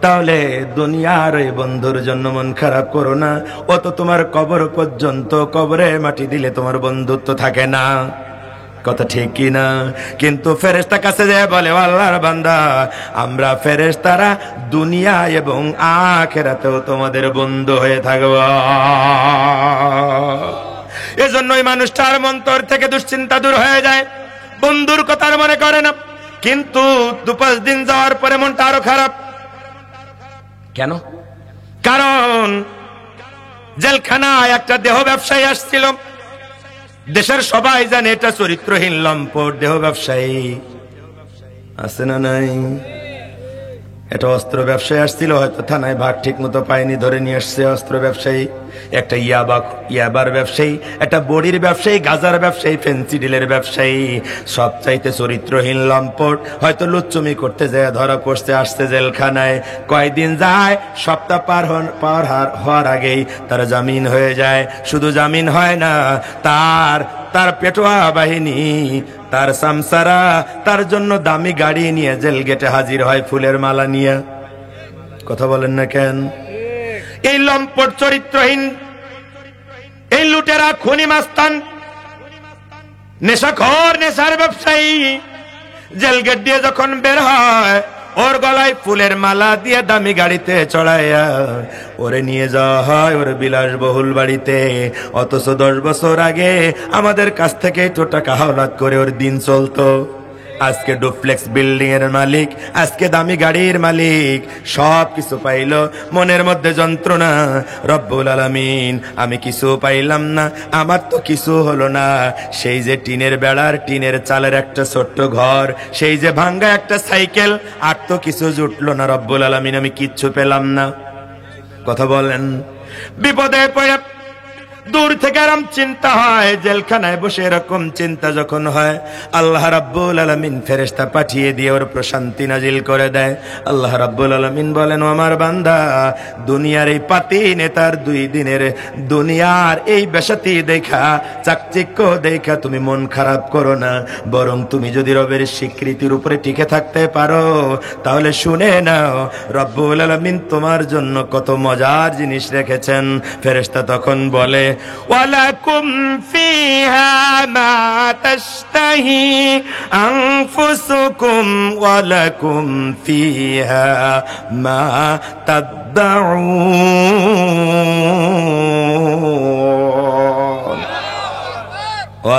তাহলে দুনিয়ার ওই বন্ধুর জন্য মন খারাপ করো না। ও তো তোমার কবর পর্যন্ত, কবরে মাটি দিলে তোমার বন্ধুত্ব থাকে না। কথা ঠিক কি না? কিন্তু ফেরেশতা কাছে যায় বলে, আল্লাহর বান্দা, আমরা ফেরেশতারা দুনিয়া এবং আখিরাতেও তোমাদের বন্ধু হয়ে থাকবো। এজন্যই মানুষটার মন্তর থেকে দুশ্চিন্তা দূর হয়ে যায়, বন্ধুর কথা মনে করে না। কিন্তু 2-5 দিন যাওয়ার পরে মনটা আরো খারাপ। কেন? কারণ জেলখানায় একটা দেহ ব্যবসায়ী আসছিল। দেশের সবাই জানে এটা চরিত্রহীন লম্পট দেহ ব্যবসায়ী। আছে না নাই? একটা অস্ত্র ব্যবসায়ী আসছিল, হয়তো থানায় ভাগ ঠিক মতো পায়নি, ধরে নিয়ে আসছে অস্ত্র ব্যবসায়ী, একটা ইয়াবার ব্যবসায়ী, একটা বড়ির ব্যবসায়ী, গাজার ব্যবসায়ী, ফেন্সিডিলের ব্যবসায়ী, সবচাইতে চরিত্রহীন লম্পট, হয়তো লুচ্চমি করতে যায় ধরা পড়ছে, আসছে জেলখানায়। কয়দিন যায়, সপ্তাহ পার হওয়ার আগেই তার জামিন হয়ে যায়। শুধু জামিন হয় না, তার পেটোয়া বাহিনী, তার সামসারা তার জন্য দামি গাড়ি নিয়ে জেল গেটে হাজির হয় ফুলের মালা নিয়ে। কথা বলেন না কেন? এই লম্পট চরিত্রহীন, এই লুটেরা, খুনি, মাস্তান, নেশাখোর, নেশার ব্যবসায়ী জেল গেট দিয়ে যখন বের হয়, ওর গলায় ফুলের মালা দিয়ে দামি গাড়িতে চড়াইয়া ওরে নিয়ে যাওয়া হয় ওর বিলাসবহুল বাড়িতে। অথচ 10 বছর আগে আমাদের কাছ থেকে তো টাকা হাওলাত করে ওর দিন চলতো। আজকে ডুপ্লেক্স বিল্ডিং এর মালিক, আজকে দামি গাড়ির মালিক, সব কিছু পাইল, মনের মধ্যে যন্ত্রণা। রব্বুল আলামিন, আমি কিছু পাইলাম না, আমার তো কিছু হলো না। সেই যে টিনের বেড়ার, টিনের চালের একটা ছোট্ট ঘর, সেই যে ভাঙ্গা একটা সাইকেল, আর তো কিছু জুটলো না। রব্বুল আলামিন, আমি কিচ্ছু পেলাম না। কথা বলেন। বিপদে পড়ে দূর থেকে আরাম চিন্তা হয়, জেলখানায় বসে এরকম চিন্তা যখন হয়, আল্লাহ রাব্বুল আলামিন ফেরেশতা পাঠিয়ে দিয়ে ওর প্রশান্তি নাজিল করে দেয়। আল্লাহ রাব্বুল আলামিন বলেন, ও আমার বান্দা, দুনিয়ার এই পাতি নেতার 2 দিনের দুনিয়ার এই বেশাতি দেখা, চাকচিক্য দেখা তুমি মন খারাপ করো না, বরং তুমি যদি রবের স্বীকৃতির উপরে টিকে থাকতে পারো, তাহলে শুনে নাও রব্বুল আলামিন তোমার জন্য কত মজার জিনিস রেখেছেন। ফেরেশতা তখন বলে, ওয়ালাকুম ফিহা মা তাশতাহি আনফুসুকুম ওয়ালাকুম ফিহা মা তাদউন।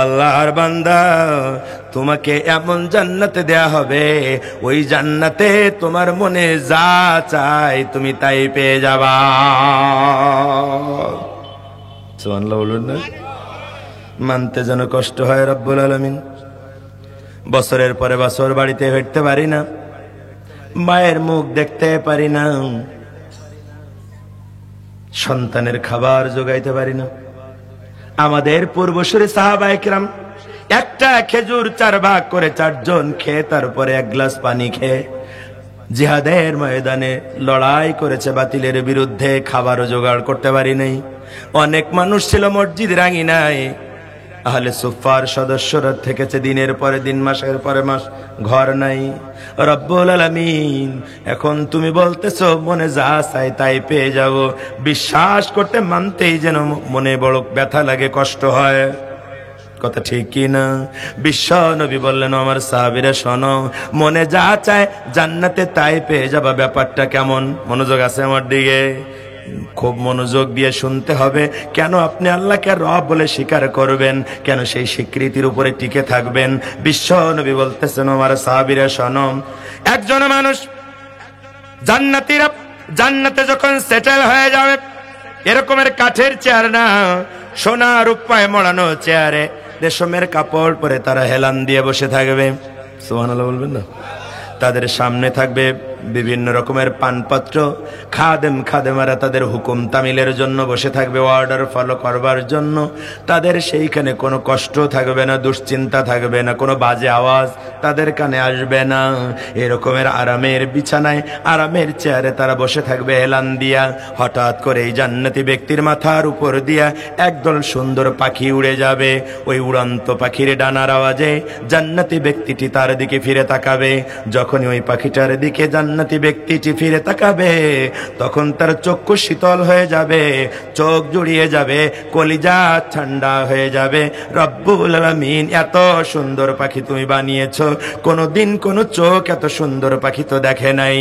আল্লাহর বান্দা, তোমাকে এমন জান্নাতে দেয়া হবে, ওই জান্নাতে তোমার মনে যা চাই তুমি তাই পেয়ে যাবা। সুবহানাল্লাহ বলুন না? মানতে যেন কষ্ট হয়। রব্বুল আলামিন, বছরের পরে বছর বাড়িতে ফিরতে পারি না, মায়ের মুখ দেখতে পারি না, সন্তানের খাবার জোগাইতে পারি না। আমাদের পূর্বসূরি সাহাবায়ে কিরাম একটা খেজুর 4 ভাগ করে 4 জন খেয়ে, তারপরে 1 গ্লাস পানি খেয়ে জিহাদের ময়দানে লড়াই করেছে বাতিলের বিরুদ্ধে। খাবারও জোগাড় করতে পারি নাই। অনেক মানুষ ছিল মসজিদের আঙিনায়, আহলে সুফার সদস্যরা থেকেছে দিনের পরে দিন, মাসের পরে মাস, ঘর নাই। রব্বুল আলামিন, এখন তুমি বলতেছো মনে যা চাই তাই পেয়ে যাব। বিশ্বাস করতে, মানতেই যেন মনে বড় ব্যথা লাগে, কষ্ট হয়। কথা ঠিক কি না? বিশ্ব নবী বললেন, আমার সাহাবীরা শোনো, মনে যা চায় জান্নাতে তাই পেয়ে যাবা। ব্যাপারটা কেমন? মনোযোগ আছে আমার দিকে? খুব মনোযোগ দিয়ে শুনতে হবে। কেন আপনি আল্লাহকে রব বলে স্বীকার করবেন? কেন সেই স্বীকৃতির উপরে টিকে থাকবেন? বিশ্ব নবী বলতেছেন, আমার সাহাবীরা শোনো, একজন মানুষ জান্নাতীরা জান্নাতে যখন সেটেল হয়ে যাবে, এরকমের কাঠের চেয়ার না, সোনা রূপায় মোড়ানো চেয়ারে রেশমের কাপড় পরে তারা হেলান দিয়ে বসে থাকবে। সুবহানাল্লাহ বলবেন না? তাদের সামনে থাকবে বিভিন্ন রকমের পানপত্র, খাদেমারা তাদের হুকুম তামিলের জন্য বসে থাকবে, অর্ডার ফলো করবার জন্য। তাদের সেইখানে কোনো কষ্ট থাকবে না, দুশ্চিন্তা থাকবে না, কোনো বাজে আওয়াজ তাদের কানে আসবে না। এরকমের আরামের বিছানায়, আরামের চেয়ারে তারা বসে থাকবে হেলান দিয়া। হঠাৎ করে এই জান্নাতি ব্যক্তির মাথার উপর দিয়া একদল সুন্দর পাখি উড়ে যাবে। ওই উড়ন্ত পাখির ডানার আওয়াজে জান্নাতি ব্যক্তিটি তার দিকে ফিরে তাকাবে। যখনই ওই পাখিটার দিকে জান্নাতি ব্যক্তিটি ফিরে তাকাবে, তখন তার চক্ষু শীতল হয়ে যাবে, চোখ জুড়িয়ে যাবে, কলিজা ঠান্ডা হয়ে যাবে। রব্বুল আলামিন, এত সুন্দর পাখি তুমি বানিয়েছো, কোনদিন কোন চোখ এত সুন্দর পাখি তো দেখে নাই।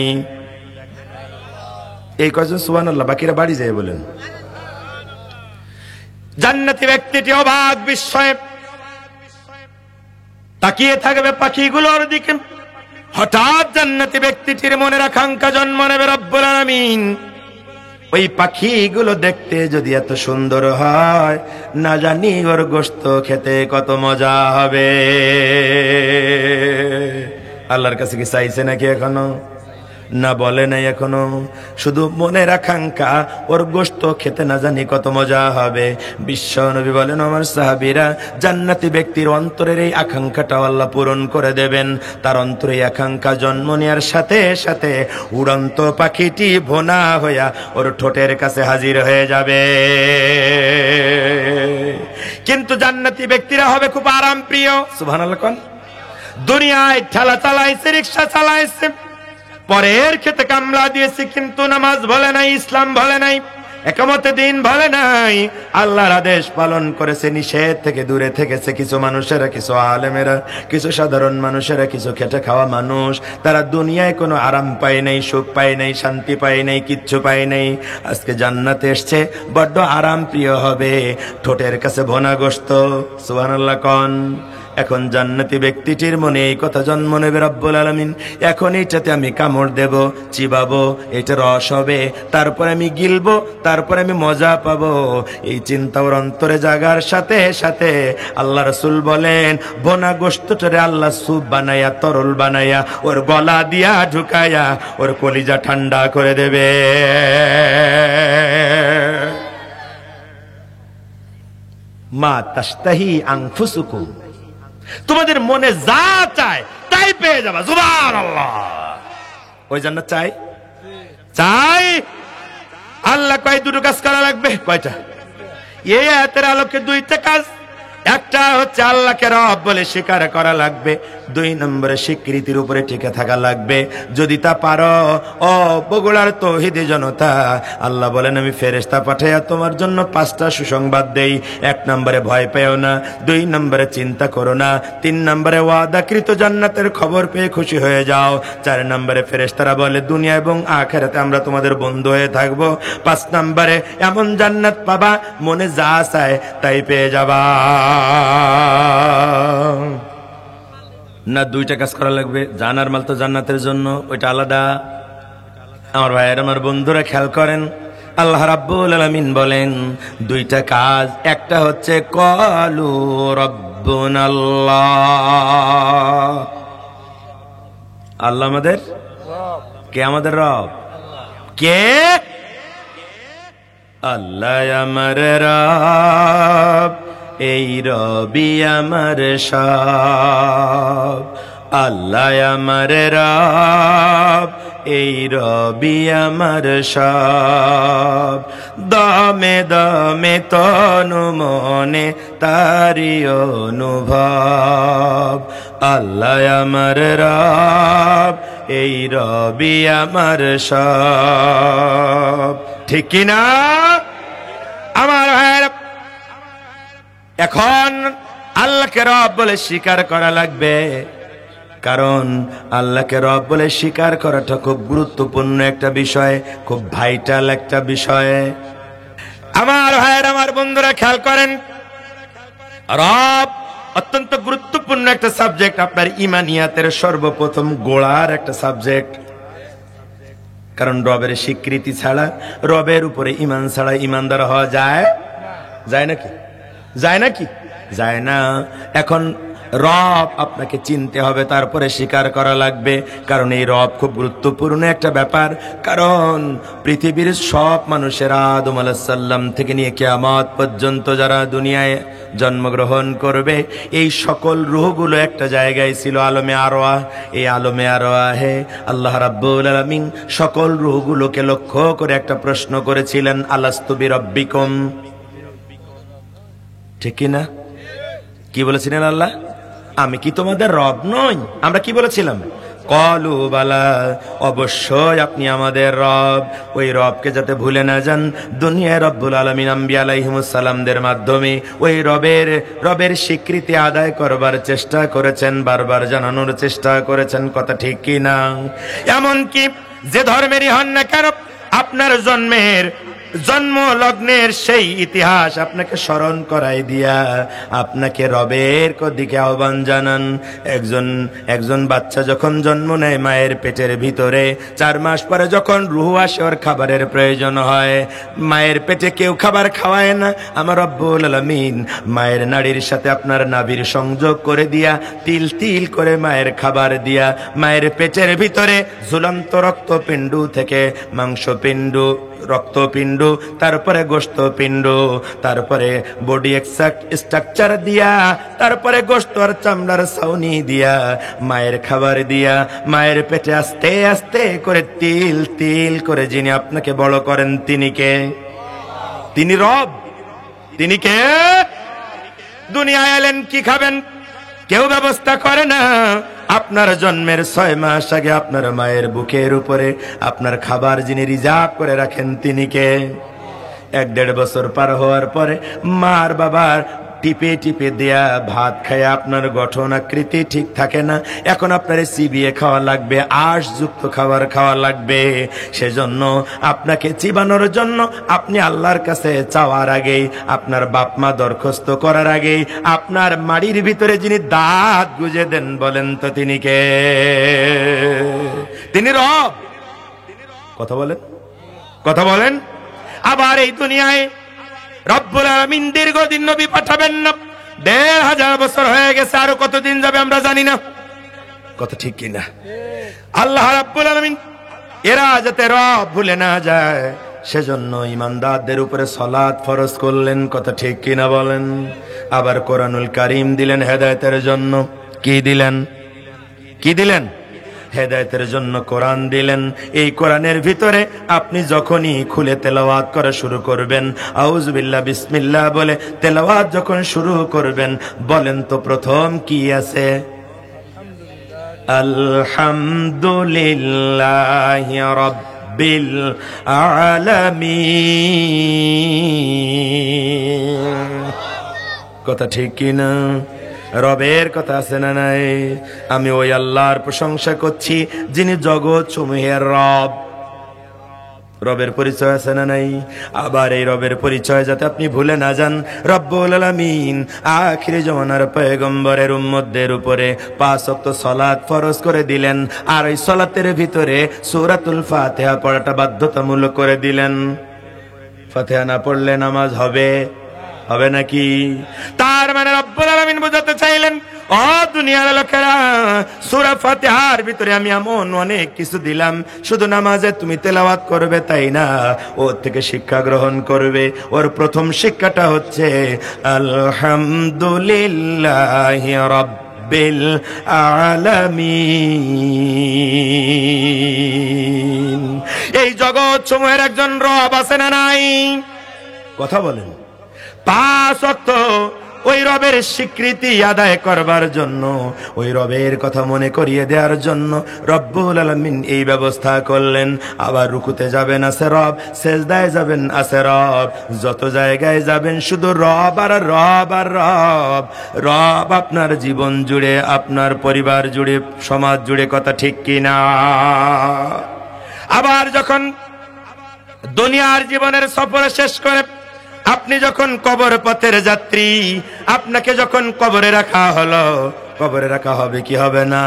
এই কজন সুবহানাল্লাহ, বাকিরা বাড়ি যায় বলেন। জান্নাতি ব্যক্তিটি অবাক বিস্ময়ে তাকিয়ে থাকবে পাখিগুলোর দিকে। হঠাৎ জান্নাতি ব্যক্তিটির মনের আকাঙ্ক্ষা জন্ম নেবে, রব্বুল আলামিন, ওই পাখিগুলো দেখতে যদি এত সুন্দর হয়, না জানি ওর গোশত খেতে কত মজা হবে। আল্লাহর কাছে কি চাইছে নাকি এখনো? না বলে নাই এখনো, শুধু মনের আকাঙ্ক্ষা, ওর গোশত খেতে না জানি কত মজা হবে। বিশ্ব নবী বলেন, আমার সাহাবীরা, জান্নাতি ব্যক্তির অন্তরের এই আকাঙ্ক্ষাটা আল্লাহ পূরণ করে দেবেন। তার অন্তরে এই আকাঙ্ক্ষা জন্ম নেওয়ার সাথে সাথে উড়ন্ত পাখিটি ভোনা হইয়া ওর ঠোঁটের কাছে হাজির হয়ে যাবে। কিন্তু জান্নাতি ব্যক্তিরা হবে খুব আরাম প্রিয়। সুবহানাল্লাহ। কোন দুনিয়ায় ঠেলা চালাইছে, রিক্সা চালাইছে, পরের খেতে কামলা দিয়েছে, কিন্তু নামাজ বলে নাই, ইসলাম বলে নাই, একামতে দিন বলে নাই, আল্লাহর আদেশ পালন করেছে, নিষেধ থেকে দূরে থেকেছে। কিছু মানুষেরা, কিছু আলেমেরা, কিছু সাধারণ মানুষেরা, কিছু খেটে খাওয়া মানুষ, তারা দুনিয়ায় কোনো আরাম পায় নাই, সুখ পায় নাই, শান্তি পায় নাই, কিচ্ছু পায় নাই। আজকে জান্নাতে এসছে, বড্ড আরাম প্রিয় হবে, ঠোঁটের কাছে ভোনা গোশত। সুবহানাল্লাহ। কোন এখন জান্নাতি ব্যক্তিটির মনে এই কথা জন্ম নেবে, রব্বুল আলামিন এখন এইটাতে আমি কামড় দেব, চিবাবো, এটা রস হবে, তারপরে আমি গিলবো, তারপরে আমি মজা পাবো। এই চিন্তা ওর অন্তরে জাগার সাথে সাথে আল্লাহ রাসূল বলেন, বোনা গোশতটারে আল্লাহ স্যুপ বানায়া, তরল বানায়া ওর গলা দিয়া ঢুকায়া ওর কলিজা ঠান্ডা করে দেবে। মা তাশতাহি আনফুসুকুম, তোমাদের মনে যা চায় তাই পেয়ে যাবা। সুবহানাল্লাহ। ওই জান্নাত চাই চাই। আল্লাহ কয় দুটো কাজ করা লাগবে। কয়টা? এই আয়াতের আলোকে দুইটা কাজ। একটা হচ্ছে আল্লাহকে রব বলে স্বীকার করা লাগবে, 2 নম্বরে স্বীকৃতির উপরে টিকে থাকা লাগবে। যদি তা পারো, ও বগুড়ার তৌহিদি জনতা, আল্লাহ বলেন আমি ফেরেশতা পাঠাইয়া তোমার জন্য 5টা সুসংবাদ দেই। 1 নম্বরে ভয় পেও না, 2 নম্বরে চিন্তা করো না, 3 নম্বরে ওয়াদাকৃত জান্নাতের খবর পেয়ে খুশি হয়ে যাও, 4 নম্বরে ফেরেশতারা বলে দুনিয়া এবং আখিরাতে আমরা তোমাদের বন্ধু হয়ে থাকবো, 5 নম্বরে এমন জান্নাত পাবা মনে যা চায় তাই পেয়ে যাবা। না 2টা কাজ করা লাগবে। জানার মাল তো জান্নাতের জন্য, ওইটা আলাদা। আমার ভাইয়ের, আমার বন্ধুরা খেয়াল করেন, আল্লাহ রাব্বুল আলামিন বলেন 2টা কাজ। একটা হচ্ছে ক্বালু রাব্বুনাল্লাহ, আল্লাহ আমাদের কে? আমাদের রব কে? আল্লাহ আমার রব, এই রবি আমার সব। আল্লাহ আমার রব, এই রবি আমার সব। দমে দমে তনু মনে তারি অনুভব। আল্লাহ আমার রব, এই রবি আমার সব। ঠিক কিনা আমার ভাইয়ের? এখন আল্লাহকে রব বলে স্বীকার করা লাগবে, কারণ আল্লাহকে রব বলে স্বীকার করাটা খুব গুরুত্বপূর্ণ একটা বিষয়, খুব ভাইটাল একটা বিষয়। আমার ভাইয়ের, আমার বন্ধুরা খেয়াল করেন, রব অত্যন্ত গুরুত্বপূর্ণ একটা সাবজেক্ট, আপনার ইমানিয়াতের সর্বপ্রথম গোড়ার একটা সাবজেক্ট। কারণ রবের স্বীকৃতি ছাড়া, রবের উপরে ইমান ছাড়া ইমানদার হওয়া যায়? যায় নাকি? যায় নাকি? যায় না। এখন রব আপনাকে চিনতে হবে, তারপরে স্বীকার করা লাগবে, কারণ এই রব খুব গুরুত্বপূর্ণ একটা ব্যাপার। কারণ পৃথিবীর সব মানুষেরা আদম আলাইহিস সালাম থেকে নিয়ে কিয়ামত পর্যন্ত যারা দুনিয়ায় জন্মগ্রহণ করবে, এই সকল রূহগুলো একটা জায়গায় ছিল, আলমে আরওয়াহ। এই আলমে আরওয়াহে আল্লাহ রাব্বুল আলামিন সকল রূহগুলোকে লক্ষ্য করে একটা প্রশ্ন করেছিলেন, আলাস্তু বিরাব্বিকুম। ঠিক কিনা? কি বলেছিলেন আল্লাহ? আমি কি তোমাদের রব নই? আমরা কি বলেছিলাম? কলু বালা, অবশ্যই আপনি আমাদের রব। ওই রবকে যাতে ভুলে না যান, দুনিয়ায় রব্বুল আলামিন আম্বিয়া আলাইহিমুস সালামদের মাধ্যমে ওই রবের স্বীকৃতি আদায় করবার চেষ্টা করেছেন, বারবার জানানোর চেষ্টা করেছেন। কথা ঠিক কি না? এমনকি যে ধর্মেরই হন না কেন, আপনার জন্মের জন্ম লগ্নের সেই ইতিহাস আপনাকে স্মরণ করাই দিয়া আপনাকে রবের দিকে আহ্বান জানান। একজন বাচ্চা যখন জন্ম নেয় মায়ের পেটের ভিতরে, 4 মাস পরে যখন রুহ আসে, ওর খাবারের প্রয়োজন হয়। মায়ের পেটে কেউ খাবার খাওয়ায় না। আমার রব্বুল আলামিন মায়ের নাড়ির সাথে আপনার নাভির সংযোগ করে দিয়া তিল তিল করে মায়ের খাবার দিয়া মায়ের পেটের ভিতরে ঝুলন্ত রক্তপিণ্ড থেকে মাংসপিণ্ড, রক্তপিণ্ড, তারপরে গোশতপিণ্ড, তারপরে বডি স্ট্রাকচার দিয়া, তারপরে গোশত আর চামড়ার ছাউনি দিয়া মায়ের খাবার দিয়া মায়ের পেটে আস্তে আস্তে করে তিল তিল করে যিনি আপনাকে বড় করেন তিনি কে? তিনি রব। তিনি কে? দুনিয়ায় এলেন কি খাবেন কেউ ব্যবস্থা করে না। আপনার জন্মের 6 মাস আগে আপনার মায়ের বুকের উপরে আপনার খাবার যিনি রিজার্ভ করে রাখেন তিনি কে? 1-1.5 বছর পার হওয়ার পরে মার বাবার টিপে টিপে দেয়া ভাত খায় আপনার গঠন আকৃতি ঠিক থাকে না। এখন আপনার চিবিয়ে খাওয়া লাগবে, আঁশযুক্ত খাবার খাওয়া লাগবে। সেজন্য আপনাকে চিবানোর জন্য আপনি আল্লাহর কাছে চাওয়ার আগেই, আপনার বাপ মা দরখাস্ত করার আগেই আপনার মাড়ির ভিতরে যিনি দাঁত গুজে দেন, বলেন তো তিনি কে? তিনি রব। কথা বলেন, কথা বলেন। আবার এই দুনিয়ায় রব্বুল আলামিন দীর্ঘদিন নবী পাঠাবেন না। 1500 বছর হয়ে গেছে, আরো কতদিন যাবে আমরা জানি না। কথা ঠিক কিনা? আল্লাহ রাব্বুল আলামিন এরা যাতে রব ভুলে না যায় সেজন্য ইমানদারদের উপরে সালাত ফরজ করলেন। কথা ঠিক কিনা বলেন? আবার কোরআনুল কারীম দিলেন হেদায়েতের জন্য। কি দিলেন? কি দিলেন? হেদায়েতের জন্য কোরআন দিলেন। এই কোরআনের ভিতরে আপনি যখনই খুলে তেলাওয়াত করা শুরু করবেন, আউযুবিল্লাহ বিসমিল্লাহ বলে তেলাওয়াত যখন শুরু করবেন, বলেন তো প্রথম কি আছে? আলহামদুলিল্লাহি রাব্বিল আলামিন। কথা ঠিক কিনা? রবের কথা আছে না নাই? আমি ওই আল্লাহর প্রশংসা করছি যিনি জগৎ সমূহের রব। রবের পরিচয় আছে না নাই? আবার এই রবের পরিচয় যাতে আপনি ভুলে না যান, রব্বুল আলামিন আখিরি জামানার পয়গম্বরের উম্মতদের উপরে 5 ওয়াক্ত সালাত ফরজ করে দিলেন। আর এই সালাতের ভিতরে সূরাতুল ফাতিহা পড়াটা বাধ্যতামূলক করে দিলেন। ফাতিহা না পড়লে নামাজ হবে? হবে নাকি? তার মানে রব্বুল আলামিন বোঝাতে চাইলেন, ও দুনিয়ার লোকেরা, সূরা ফাতিহার ভিতরে আমি এমন অনেক কিছু দিলাম, শুধু নামাজে তুমি তেলাওয়াত করবে তাই না, ওর থেকে শিক্ষা গ্রহণ করবে। ওর প্রথম শিক্ষাটা হচ্ছে আলহামদুলিল্লাহি রাব্বিল আলামিন। এই জগৎ সমূহের একজন রব আছে না নাই? কথা বলেন। 5 ওয়াক্ত ওই রবের স্বীকৃতি আদায় করবার জন্য, ওই রবের কথা মনে করিয়ে দেওয়ার জন্য রব্বুল আলামিন এই ব্যবস্থা করলেন। আবার রুকুতে যাবেন আছে রব, সেজদায় যাবেন আছে রব, যত জায়গায় যাবেন শুধু রব আর রব আর রব। রব আপনার জীবন জুড়ে, আপনার পরিবার জুড়ে, সমাজ জুড়ে। কথা ঠিক কিনা? আবার যখন দুনিয়ার জীবনের সফর শেষ করে আপনি যখন কবর পথের যাত্রী, আপনাকে যখন কবরে রাখা হলো, কবরে রাখা হবে কি হবে না?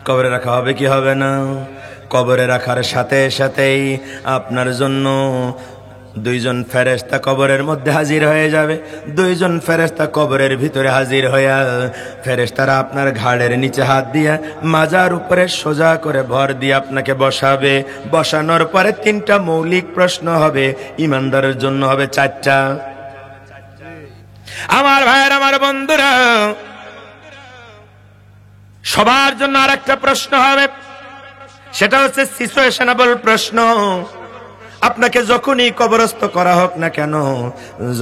কবরে রাখা হবে কি হবে না? কবরে রাখার সাথে সাথেই আপনার জন্য 2 জন ফেরেশতা কবরের মধ্যে হাজির হয়ে যাবে। 2 জন ফেরেশতা কবরের ভিতরে হাজির হইয়া ফেরেশতারা আপনার ঘাড়ের নিচে হাত দিয়ে মাজার উপরে সোজা করে ভর দিয়ে আপনাকে বসাবে। বসানোর পরে 3টা মৌলিক প্রশ্ন হবে, ইমানদারের জন্য হবে 4টা। আমার ভাইয়ের, আমার বন্ধুরা, সবার জন্য আরেকটা প্রশ্ন হবে, সেটা হচ্ছে সিচুয়েশনাবল প্রশ্ন। আপনাকে যখনই কবরস্থ করা হোক না কেন,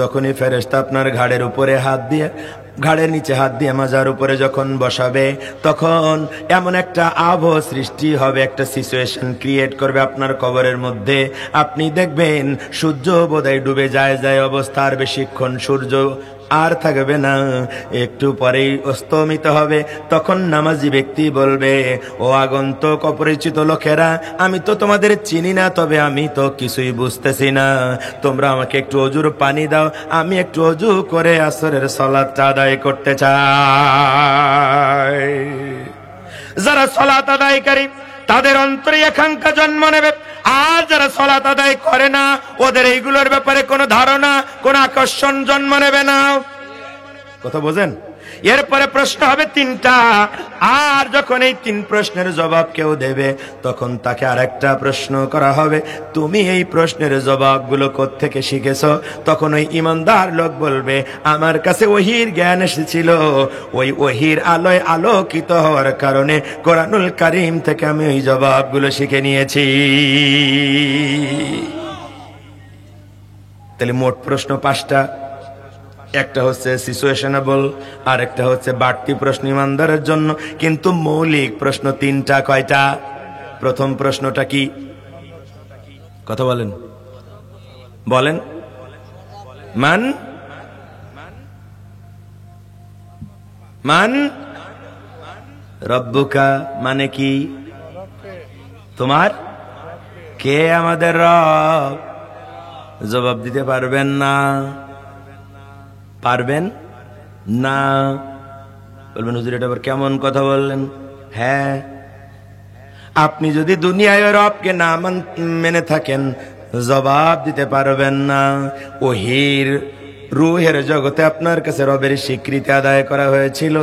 যখনই ফেরেশতা আপনার ঘাড়ের উপরে হাত দিয়ে, ঘাড়ের নিচে হাত দিয়ে মাজার উপরে যখন বসাবে, তখন এমন একটা আবহ সৃষ্টি হবে, একটা সিচুয়েশন ক্রিয়েট করবে আপনার কবরের মধ্যে। আপনি দেখবেন সূর্য বোধহয় ডুবে যায় অবস্থা, আর বেশিক্ষণ সূর্য আর থাকবে না, একটু পরেই অস্তমিত হবে। তখন নামাজি ব্যক্তি বলবে, ও আগন্তুক অপরিচিত লোকেরা, আমি তো তোমাদের চিনি না, তবে আমি তো কিছুই বুঝতেছি না, তোমরা আমাকে একটু অজুর পানি দাও, আমি একটু অজু করে আসরের সালাতটা আদায় করতে চাই। যারা সালাত আদায়কারী তাদের অন্তরে আকাঙ্ক্ষা জন্ম নেবে। আর যারা সালাত আদায় করে না, ওদের এইগুলোর ব্যাপারে কোনো ধারণা, কোনো আকর্ষণ জন্ম নেবে না। কথা বোঝেন? এরপরে প্রশ্ন হবে তিনটা। আর যখন এই তিন প্রশ্নের জবাব কেউ দেবে, তখন তাকে আরেকটা প্রশ্ন করা হবে, তুমি এই প্রশ্নের জবাবগুলো কোত্থেকে শিখেছো? তখন ওই ইমানদার লোক বলবে, আমার কাছে ওহীর জ্ঞান এসেছিল, ওই ওহীর আলোয় আলোকিত হওয়ার কারণে কোরআনুল কারীম থেকে আমি ওই জবাবগুলো শিখে নিয়েছি। তাহলে মোট প্রশ্ন 5টা। একটা হচ্ছে সিচুয়েশনেবল, আর একটা হচ্ছে বাড়তি প্রশ্ন ইমানদারের জন্য। কিন্তু মৌলিক প্রশ্ন 3টা। কয়টা? প্রথম প্রশ্নটা কি? কথা বলেন, বলেন। মান মান রব্বুকা, মানে কি? তোমার কে আমাদের রব? জবাব দিতে পারবেন না, পারবেন না। বলবেন, হুজুর এটা আবার কেমন কথা বললেন? হ্যাঁ, আপনি যদি দুনিয়ায় রবকে না মেনে থাকেন, জবাব দিতে পারবেন না। ওহীর রূহের জগতে আপনার কাছে রবের স্বীকৃতি আদায় করা হয়েছিল,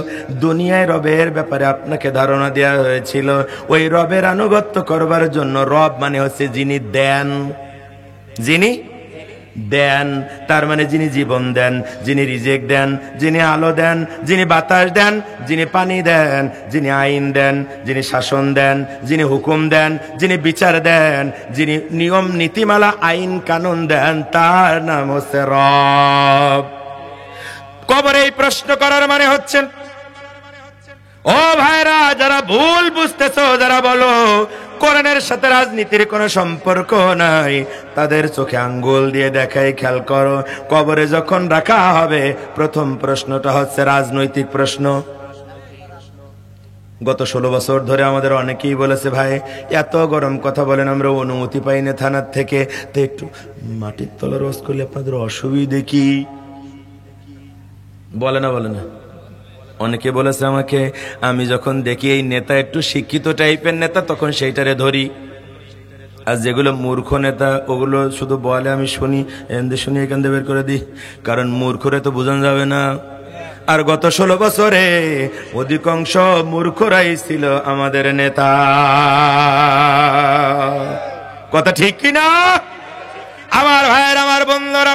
দুনিয়ায় রবের ব্যাপারে আপনাকে ধারণা দেওয়া হয়েছিল। ওই রবের আনুগত্য করবার জন্য, রব মানে হচ্ছে যিনি দেন, যিনি দেন, তার মানে যিনি জীবন দেন, যিনি রিজিক দেন, যিনি আলো দেন, যিনি বাতাস দেন, যিনি পানি দেন, যিনি আইন দেন, যিনি শাসন দেন, যিনি হুকুম দেন, যিনি বিচার দেন, যিনি নিয়ম নীতিমালা আইন কানুন দেন, তার নাম হচ্ছে রব। কবরে এই প্রশ্ন করার মানে হচ্ছে, ও ভাইরা, যারা ভুল বুঝতেছো, যারা বলো কোরআনের সাথে রাজনীতির কোনো সম্পর্ক নাই, তাদের চোখে আঙ্গুল দিয়ে দেখাই। খেয়াল করো, কবরে যখন রাখা হবে, প্রথম প্রশ্নটা হচ্ছে রাজনৈতিক প্রশ্ন। গত 16 বছর ধরে আমাদের অনেকেই বলেছে, ভাই এত গরম কথা বলেন, আমরা অনুমতি পাই না থানার থেকে, তো একটু মাটির তলা রোজ করলে আপনাদের অসুবিধে কি? বলে না, বলে না। অনেকে বলেছে আমাকে, আমি যখন দেখি এই নেতা একটু শিক্ষিত টাইপের নেতা, তখন সেইটারে ধরি, আর যেগুলো মূর্খ নেতা ওগুলো শুধু বলে, আমি শুনি, শুনি এখান থেকে বের করে দিই, কারণ মূর্খরে তো বোঝানো যাবে না। আর গত 16 বছরে অধিকাংশ মূর্খরাই ছিল আমাদের নেতা। কথা ঠিক কিনা আমার ভাইয়ের, আমার বন্ধুরা?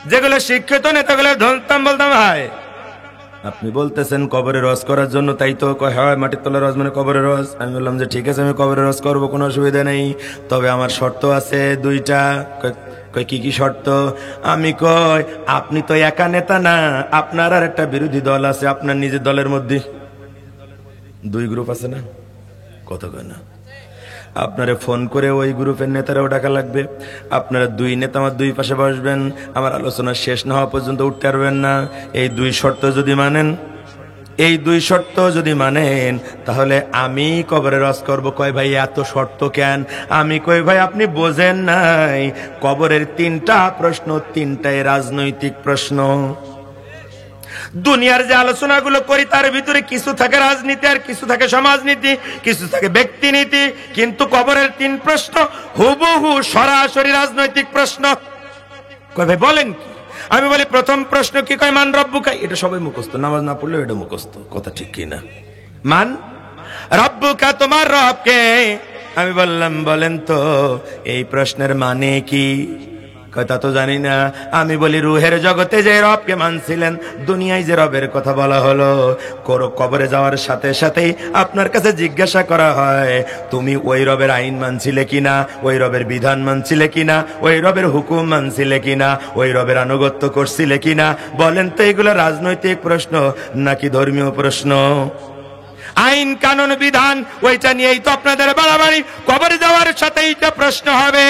যেগুলো শিক্ষিত নেতাগুলো ধরতাম, বলতাম, ভাই আপনি বলতেছেন কবরে রস করার জন্য, তাই তো? হয় মাটির তলার রস মানে কবরে রস। আমি বললাম যে ঠিক আছে, আমি কবরে রস করবো, কোনো অসুবিধা নেই, তবে আমার শর্ত আছে 2টা। কি কি শর্ত? আমি কই, আপনি তো একা নেতা না, আপনার আর একটা বিরোধী দল আছে, আপনার নিজের দলের মধ্যে 2 গ্রুপ আছে না? কত কয় না? আপনারে ফোন করে ওই গ্রুপের নেতারাও ডাকা লাগবে। আপনারা 2 নেতা আমার 2 পাশে বসবেন, আমার আলোচনা শেষ না হওয়া পর্যন্ত উঠতে পারবেন না। এই 2 শর্ত যদি মানেন, এই 2 শর্ত যদি মানেন, তাহলে আমি কবরে রস করব। কয় ভাই এত শর্ত কেন? আমি কই ভাই আপনি বোঝেন নাই, কবরের 3টা প্রশ্ন, 3টাই রাজনৈতিক প্রশ্ন। দুনিয়ার যে আলোচনাগুলো করি তার ভিতরে কিছু থাকে রাজনীতি, আর কিছু থাকে সমাজনীতি, কিছু থাকে ব্যক্তিনীতি, কিন্তু কবরের 3 প্রশ্ন হুবহু সরাসরি রাজনৈতিক প্রশ্ন। কয় ভাই বলেন কি? আমি বলি, প্রথম প্রশ্ন কি? কয় মান রব্বুকা। এটা সবাই মুখস্থ, নামাজ না পড়লেও এটা মুখস্থ। কথা ঠিক কিনা? মান রব্বুকা, তোমার রব কে? আমি বললাম, বলেন তো এই প্রশ্নের মানে কি? কথা তো জানি না। আমি বলি, রুহের জগতে যে রবকে মানছিলেন, দুনিয়ায় যে রবের কথা বলা হলো, কবরে যাওয়ার সাথে সাথেই আপনার কাছে জিজ্ঞাসা করা হয়, তুমি ওই রবের আইন মানছিলে কিনা, ওই রবের বিধান মানছিলে কিনা, ওই রবের হুকুম মানছিলে কিনা, ওই রবের আনুগত্য করছিলে কিনা? বলেন তো, এগুলো রাজনৈতিক প্রশ্ন নাকি ধর্মীয় প্রশ্ন? আইন কানুন বিধান ওইটা নিয়েই তো আপনাদের বাড়াবাড়ি। কবরে যাওয়ার সাথে এইটা প্রশ্ন হবে,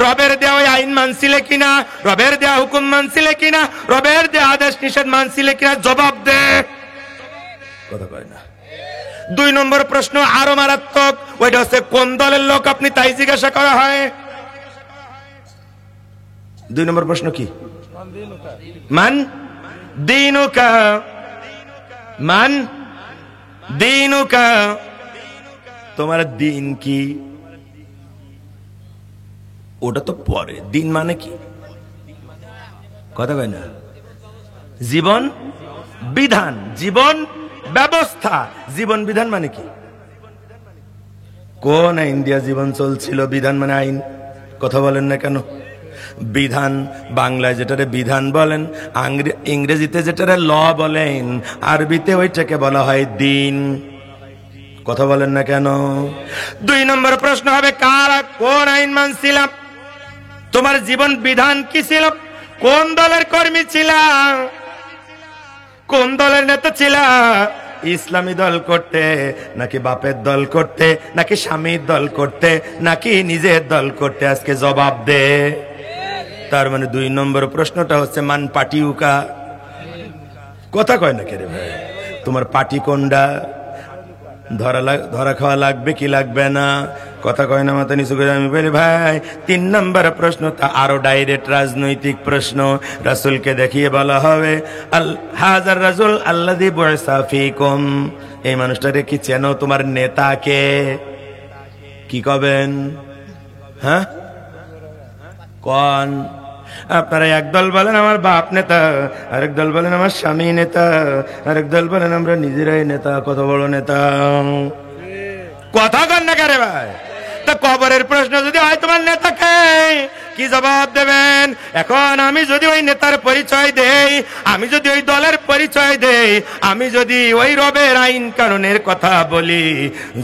রবের দেওয়া আইন মানছিলে কিনা, রবের দেওয়া হুকুম মানছিলে কিনা, রবের দেওয়া আদেশ নিষেধ মানছিলে কিনা, জবাব দে। কথা কয় না। 2 নম্বর প্রশ্ন আরো মারাত্মক, ওইটা হচ্ছে কোন দলের লোক আপনি তাই জিজ্ঞাসা করা হয়। 2 নম্বর প্রশ্ন কি? মান দীনুকা, মান দীনুকা, তোমার দিন কি? ওটা তো পরে, দিন মানে কি? কথা কয় না। জীবন বিধান, জীবন ব্যবস্থা। জীবন বিধান মানে কি? কোন আইন দিয়া জীবন চলছিল? বিধান মানে আইন। কথা বলেন না কেন? বিধান বাংলায় যেটারে বিধান বলেন, ইংরেজিতে যেটারে ল বলেন, আরবিতে ওইটাকে বলা হয় দিন। কথা বলেন না কেন? 2 নম্বর প্রশ্ন হবে কোন আইন মানছিলাম? তোমার জীবন বিধান কি ছিল? কোন দলের কর্মী ছিলা? কোন দলের নেতা ছিলা? ইসলামী দল করতে, নাকি বাপের দল করতে, নাকি স্বামীর দল করতে, নাকি নিজের দল করতে? আজকে জবাব দে। তার মানে 2 নম্বর প্রশ্নটা হচ্ছে মান পাটিউকা। কথা কয় না কে রে ভাই? তোমার পাটি কোনটা? ধরা খাওয়া লাগবে কি লাগবে না? কথা কয় না, মাথা নিচু করে। আমি বলি ভাই 3 নম্বর প্রশ্ন তা আরো ডাইরেক্ট রাজনৈতিক প্রশ্ন। রাসূলকে দেখিয়ে বলা হবে হাজার রাসূল আল্লাযী বুইসা ফীকুম, এই মানুষটাকে কি চেনো? তোমার নেতাকে কি কবেন? হ্যাঁ কোন? আপনারা একদল বলেন আমার বাপ নেতা, আরেক দল বলেন আমার স্বামী নেতা, আরেক দল বলেন আমরা নিজেরাই নেতা। কত বড় নেতা! কথা কন না কারে ভাই? তা কবরের প্রশ্ন যদি হয় তোমার নেতাকে, কি জবাব দেবেন? এখন আমি যদি ওই নেতার পরিচয় দেই, আমি যদি ওই দলের পরিচয় দেই, আমি যদি ওই রবের আইন কানুনের কথা বলি,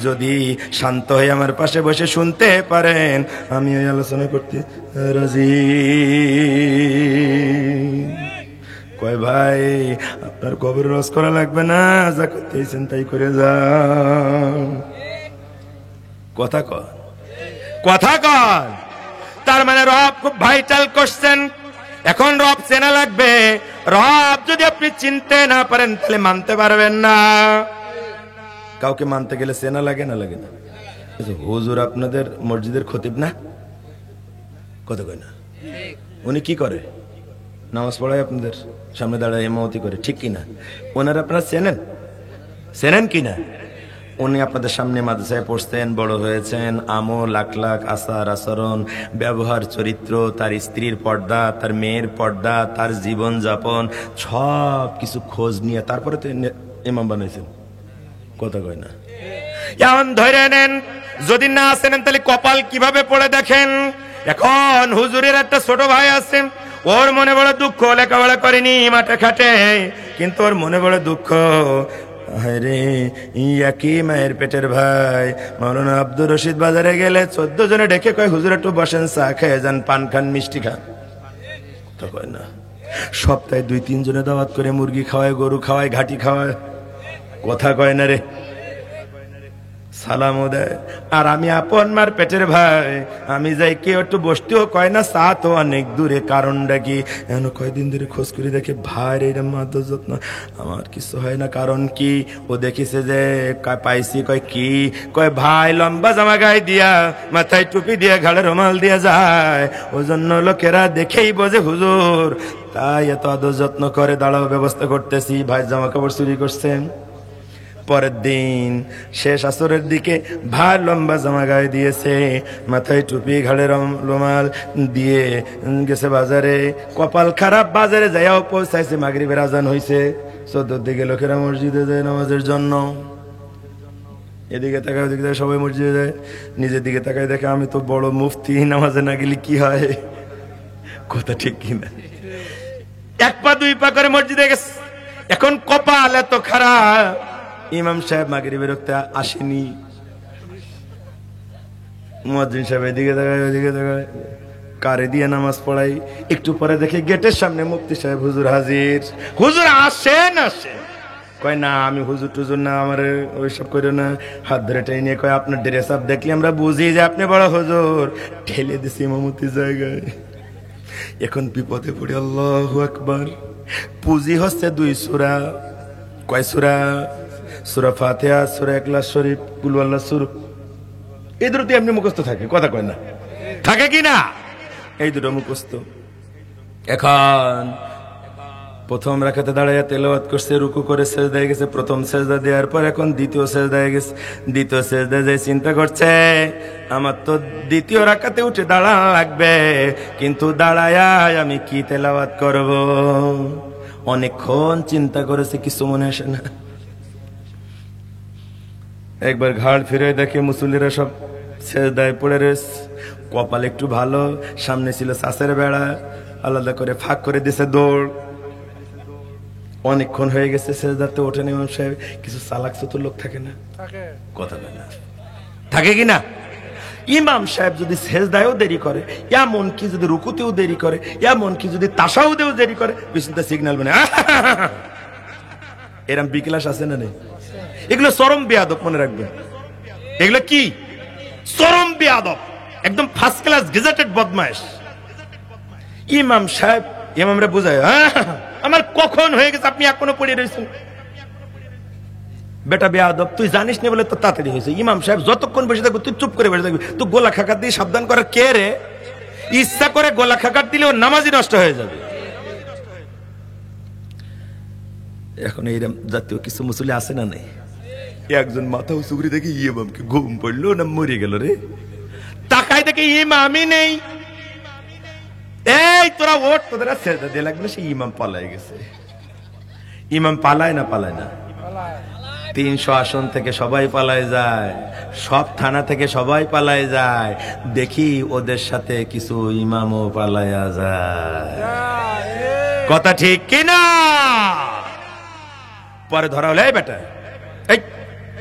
যদি শান্ত হয়ে আমার পাশে বসে শুনতে পারেন, আমি ওই আলোচনা করতে রাজি। কয় ভাই আপনার কবর রস করা লাগবে না, যা করতেছেন তাই করে যান। কথা কন, কথা কন। তার মানে রব খুব ভাইটাল কোশ্চেন। এখন রব চেনা লাগবে। রব যদি আপনি চিনতে না পারেন তাহলে মানতে পারবেন না। কাউকে মানতে গেলে চেনা লাগে না লাগে না? হুজুর আপনাদের মসজিদের খতিব না? কথা কয় না? উনি কি করে? নামাজ পড়ায় আপনাদের সামনে দাঁড়ায় ইমামতি করে, ঠিক কিনা? ওনারা আপনারা চেনেন? চেনেন কিনা? উনি আপনাদের সামনে মাদ্রাসায় পড়ছেন, বড় হয়েছেন, আমল আখলাক আচার আচরণ ব্যবহার চরিত্র, তার স্ত্রীর পর্দা, তার মেয়ের পর্দা, তার জীবন যাপন সব কিছু খোঁজ নিয়ে তারপরে তো ইমাম বানাইছেন। কথা কয় না? এমন ধরে নেন যদি না আসেন তাহলে কপাল কিভাবে পড়ে দেখেন। এখন হুজুরের একটা ছোট ভাই আছে, ওর মনে বড় দুঃখ, লেখাপড়া করেনি, মাঠে খাটে, কিন্তু ওর মনে বড় দুঃখ। আরে একই মায়ের পেটের ভাই মাওলানা আব্দুর রশিদ বাজারে গেলে 14 জনে ডেকে কয় হুজুর একটু বসেন, চা খেয়ে যান, পান খান, মিষ্টি খান। তো কয় না। সপ্তাহে 2-3 জনে দাওয়াত করে মুরগি খাওয়ায়, গরু খাওয়ায়, ঘাটি খাওয়ায়। কথা কয় না রে? সালামও দেয়। আর আমি আপন মার পেটের ভাই, আমি যাই কেউ একটু বসতেও কয় না, চা তো অনেক দূরে। কারণটা কি? এখন কয়দিন ধরে খোঁজ করে দেখে ভাই এরম মাদর যত্ন আমার কিছু হয় না। কারণ কি? ও দেখিছে যে পাইছি। কয় কি? কয় ভাই লম্বা জামা গায়ে দিয়া, মাথায় টুপি দিয়ে, ঘাড়ে রুমাল দিয়ে যায়, ওই জন্য লোকেরা দেখেই বোঝে হুজুর, তাই এত আদর যত্ন করে। দাঁড়াও, ব্যবস্থা করতেছি। ভাই জামা কাপড় চুরি করছেন। পরের দিন শেষ আসরের দিকে ভাই লম্বা জামা গায়ে দিয়েছে, মাথায় টুপি, ঘাড়ে রুমাল দিয়ে গেছে বাজারে। কপাল খারাপ, বাজারে যাইয়াও পৌঁছাইছে, মাগরিবের আজান হইছে। চতুর্দিকে লোকেরা মসজিদে যায় নামাজের জন্য। এদিকে তাকায়, ওদিকে তাকায়, সবাই মসজিদে যায়। নিজের দিকে তাকায় দেখে আমি তো বড় মুফতি, নামাজে না গেলে কি হয়? কথা ঠিক কিনা? 1 পা 2 পা করে মসজিদে গেছে। এখন কপাল এত খারাপ, ইমাম সাহেব মাগরিবের ওয়াক্তে আসেনি। মুয়াজ্জিন সাহেব এদিকে তাকায়, ওদিকে তাকায়, কারে দিয়ে নামাজ পড়াই। একটু পরে দেখে গেটের সামনে মুফতি সাহেব হুজুর হাজির। হুজুর আসেন আসেন। কয় না আমি হুজুর টুজুর না, আমার ওইসব করে না। হাত ধরে টেনে কয় আপনার ড্রেস আপ দেখলে আমরা বুঝি যে আপনি বড় হুজুর। ঠেলে দিছি ইমামতির জায়গায়। এখন বিপদে পড়ে আল্লাহু আকবার। পুঁজি হচ্ছে 2 সূরা। কয় সূরা? সূরা ফাতিহা, সূরা ইখলাস শরীফ, কুল আল্লাহ সূরা। এই দুটো এমনি মুখস্থ থাকে, কথা কয় না, থাকে কি না? এই দুটো মুখস্থ। এখন প্রথম রাকাতে দাঁড়াইয়া তেলাওয়াত করছে, রুকু করে সিজদায় গেছে। প্রথম সিজদা দেওয়ার পর এখন দ্বিতীয় সিজদায় গেছে। দ্বিতীয় সিজদায় যে চিন্তা করছে আমার তো দ্বিতীয় রাকাতে উঠে দাঁড়ানো লাগবে, কিন্তু দাঁড়ায়া আমি কি তেলাওয়াত করব? অনেকক্ষণ চিন্তা করেছে, কিছু মনে আসে না। একবার ঘাড় ফিরে দেখে মুসল্লিরা সব সিজদায় পড়ে রয়েছে। কপাল একটু ভালো, সামনে ছিল সাসের বেড়া, আলাদা করে ফাঁক করে দিছে দৌড়। অনেকক্ষণ হয়ে গেছে, সিজদাতে ওঠেন ইমাম সাহেব। কিছু চালাক চতুর লোক থাকে না, কথা বলে না, থাকে কি না? ইমাম সাহেব যদি সিজদায়ও দেরি করে, এমন কি যদি রুকুতেও দেরি করে, এমন কি যদি তাশাহুদেও দেরি করে, পিছনতে সিগন্যাল মানে এরম বিক্লাস আছে না নেই? এগুলো চরম বেয়াদব, মনে রাখবেন। এগুলো কি চরম বেয়াদব, একদম ফার্স্ট ক্লাস গেজেটেড বদমাইশ। ইমাম সাহেব ইমামরা বুঝায়, আমার কখন হয়ে গেছে, আপনি এখনো পড়ে রয়েছেন। বেটা বেয়াদব, তুই জানিস না বলে তো তাড়াতাড়ি হয়েছে। ইমাম সাহেব যতক্ষণ বসে থাকবে তুই চুপ করে বসে থাকবি। তুই গোলা খাকার দিয়ে সাবধান করার কে রে? ইচ্ছা করে গোলা খাকার দিলে ওর নামাজই নষ্ট হয়ে যাবে। এখন এইরকম জাতীয় কিছু মুসল্লি আছে না নাই? একজন মাথা উঁচু করে দেখি ইমামকে ঘুম পড়লো না মরে গেল রে। তাকায় দেখে ইমামই নেই। এই তোরা ওঠ, তোদের সেজদা দিয়ে লাগবে না। সেই ইমাম পালায় গেছে। ইমাম পালায় না? পালায় না? 300 আসন থেকে সবাই পালায় যায়, সব থানা থেকে সবাই পালায় যায়। দেখি ওদের সাথে কিছু ইমামও পালায়া যায়। কথা ঠিক কিনা? পরে ধরা হলে, এই বেটা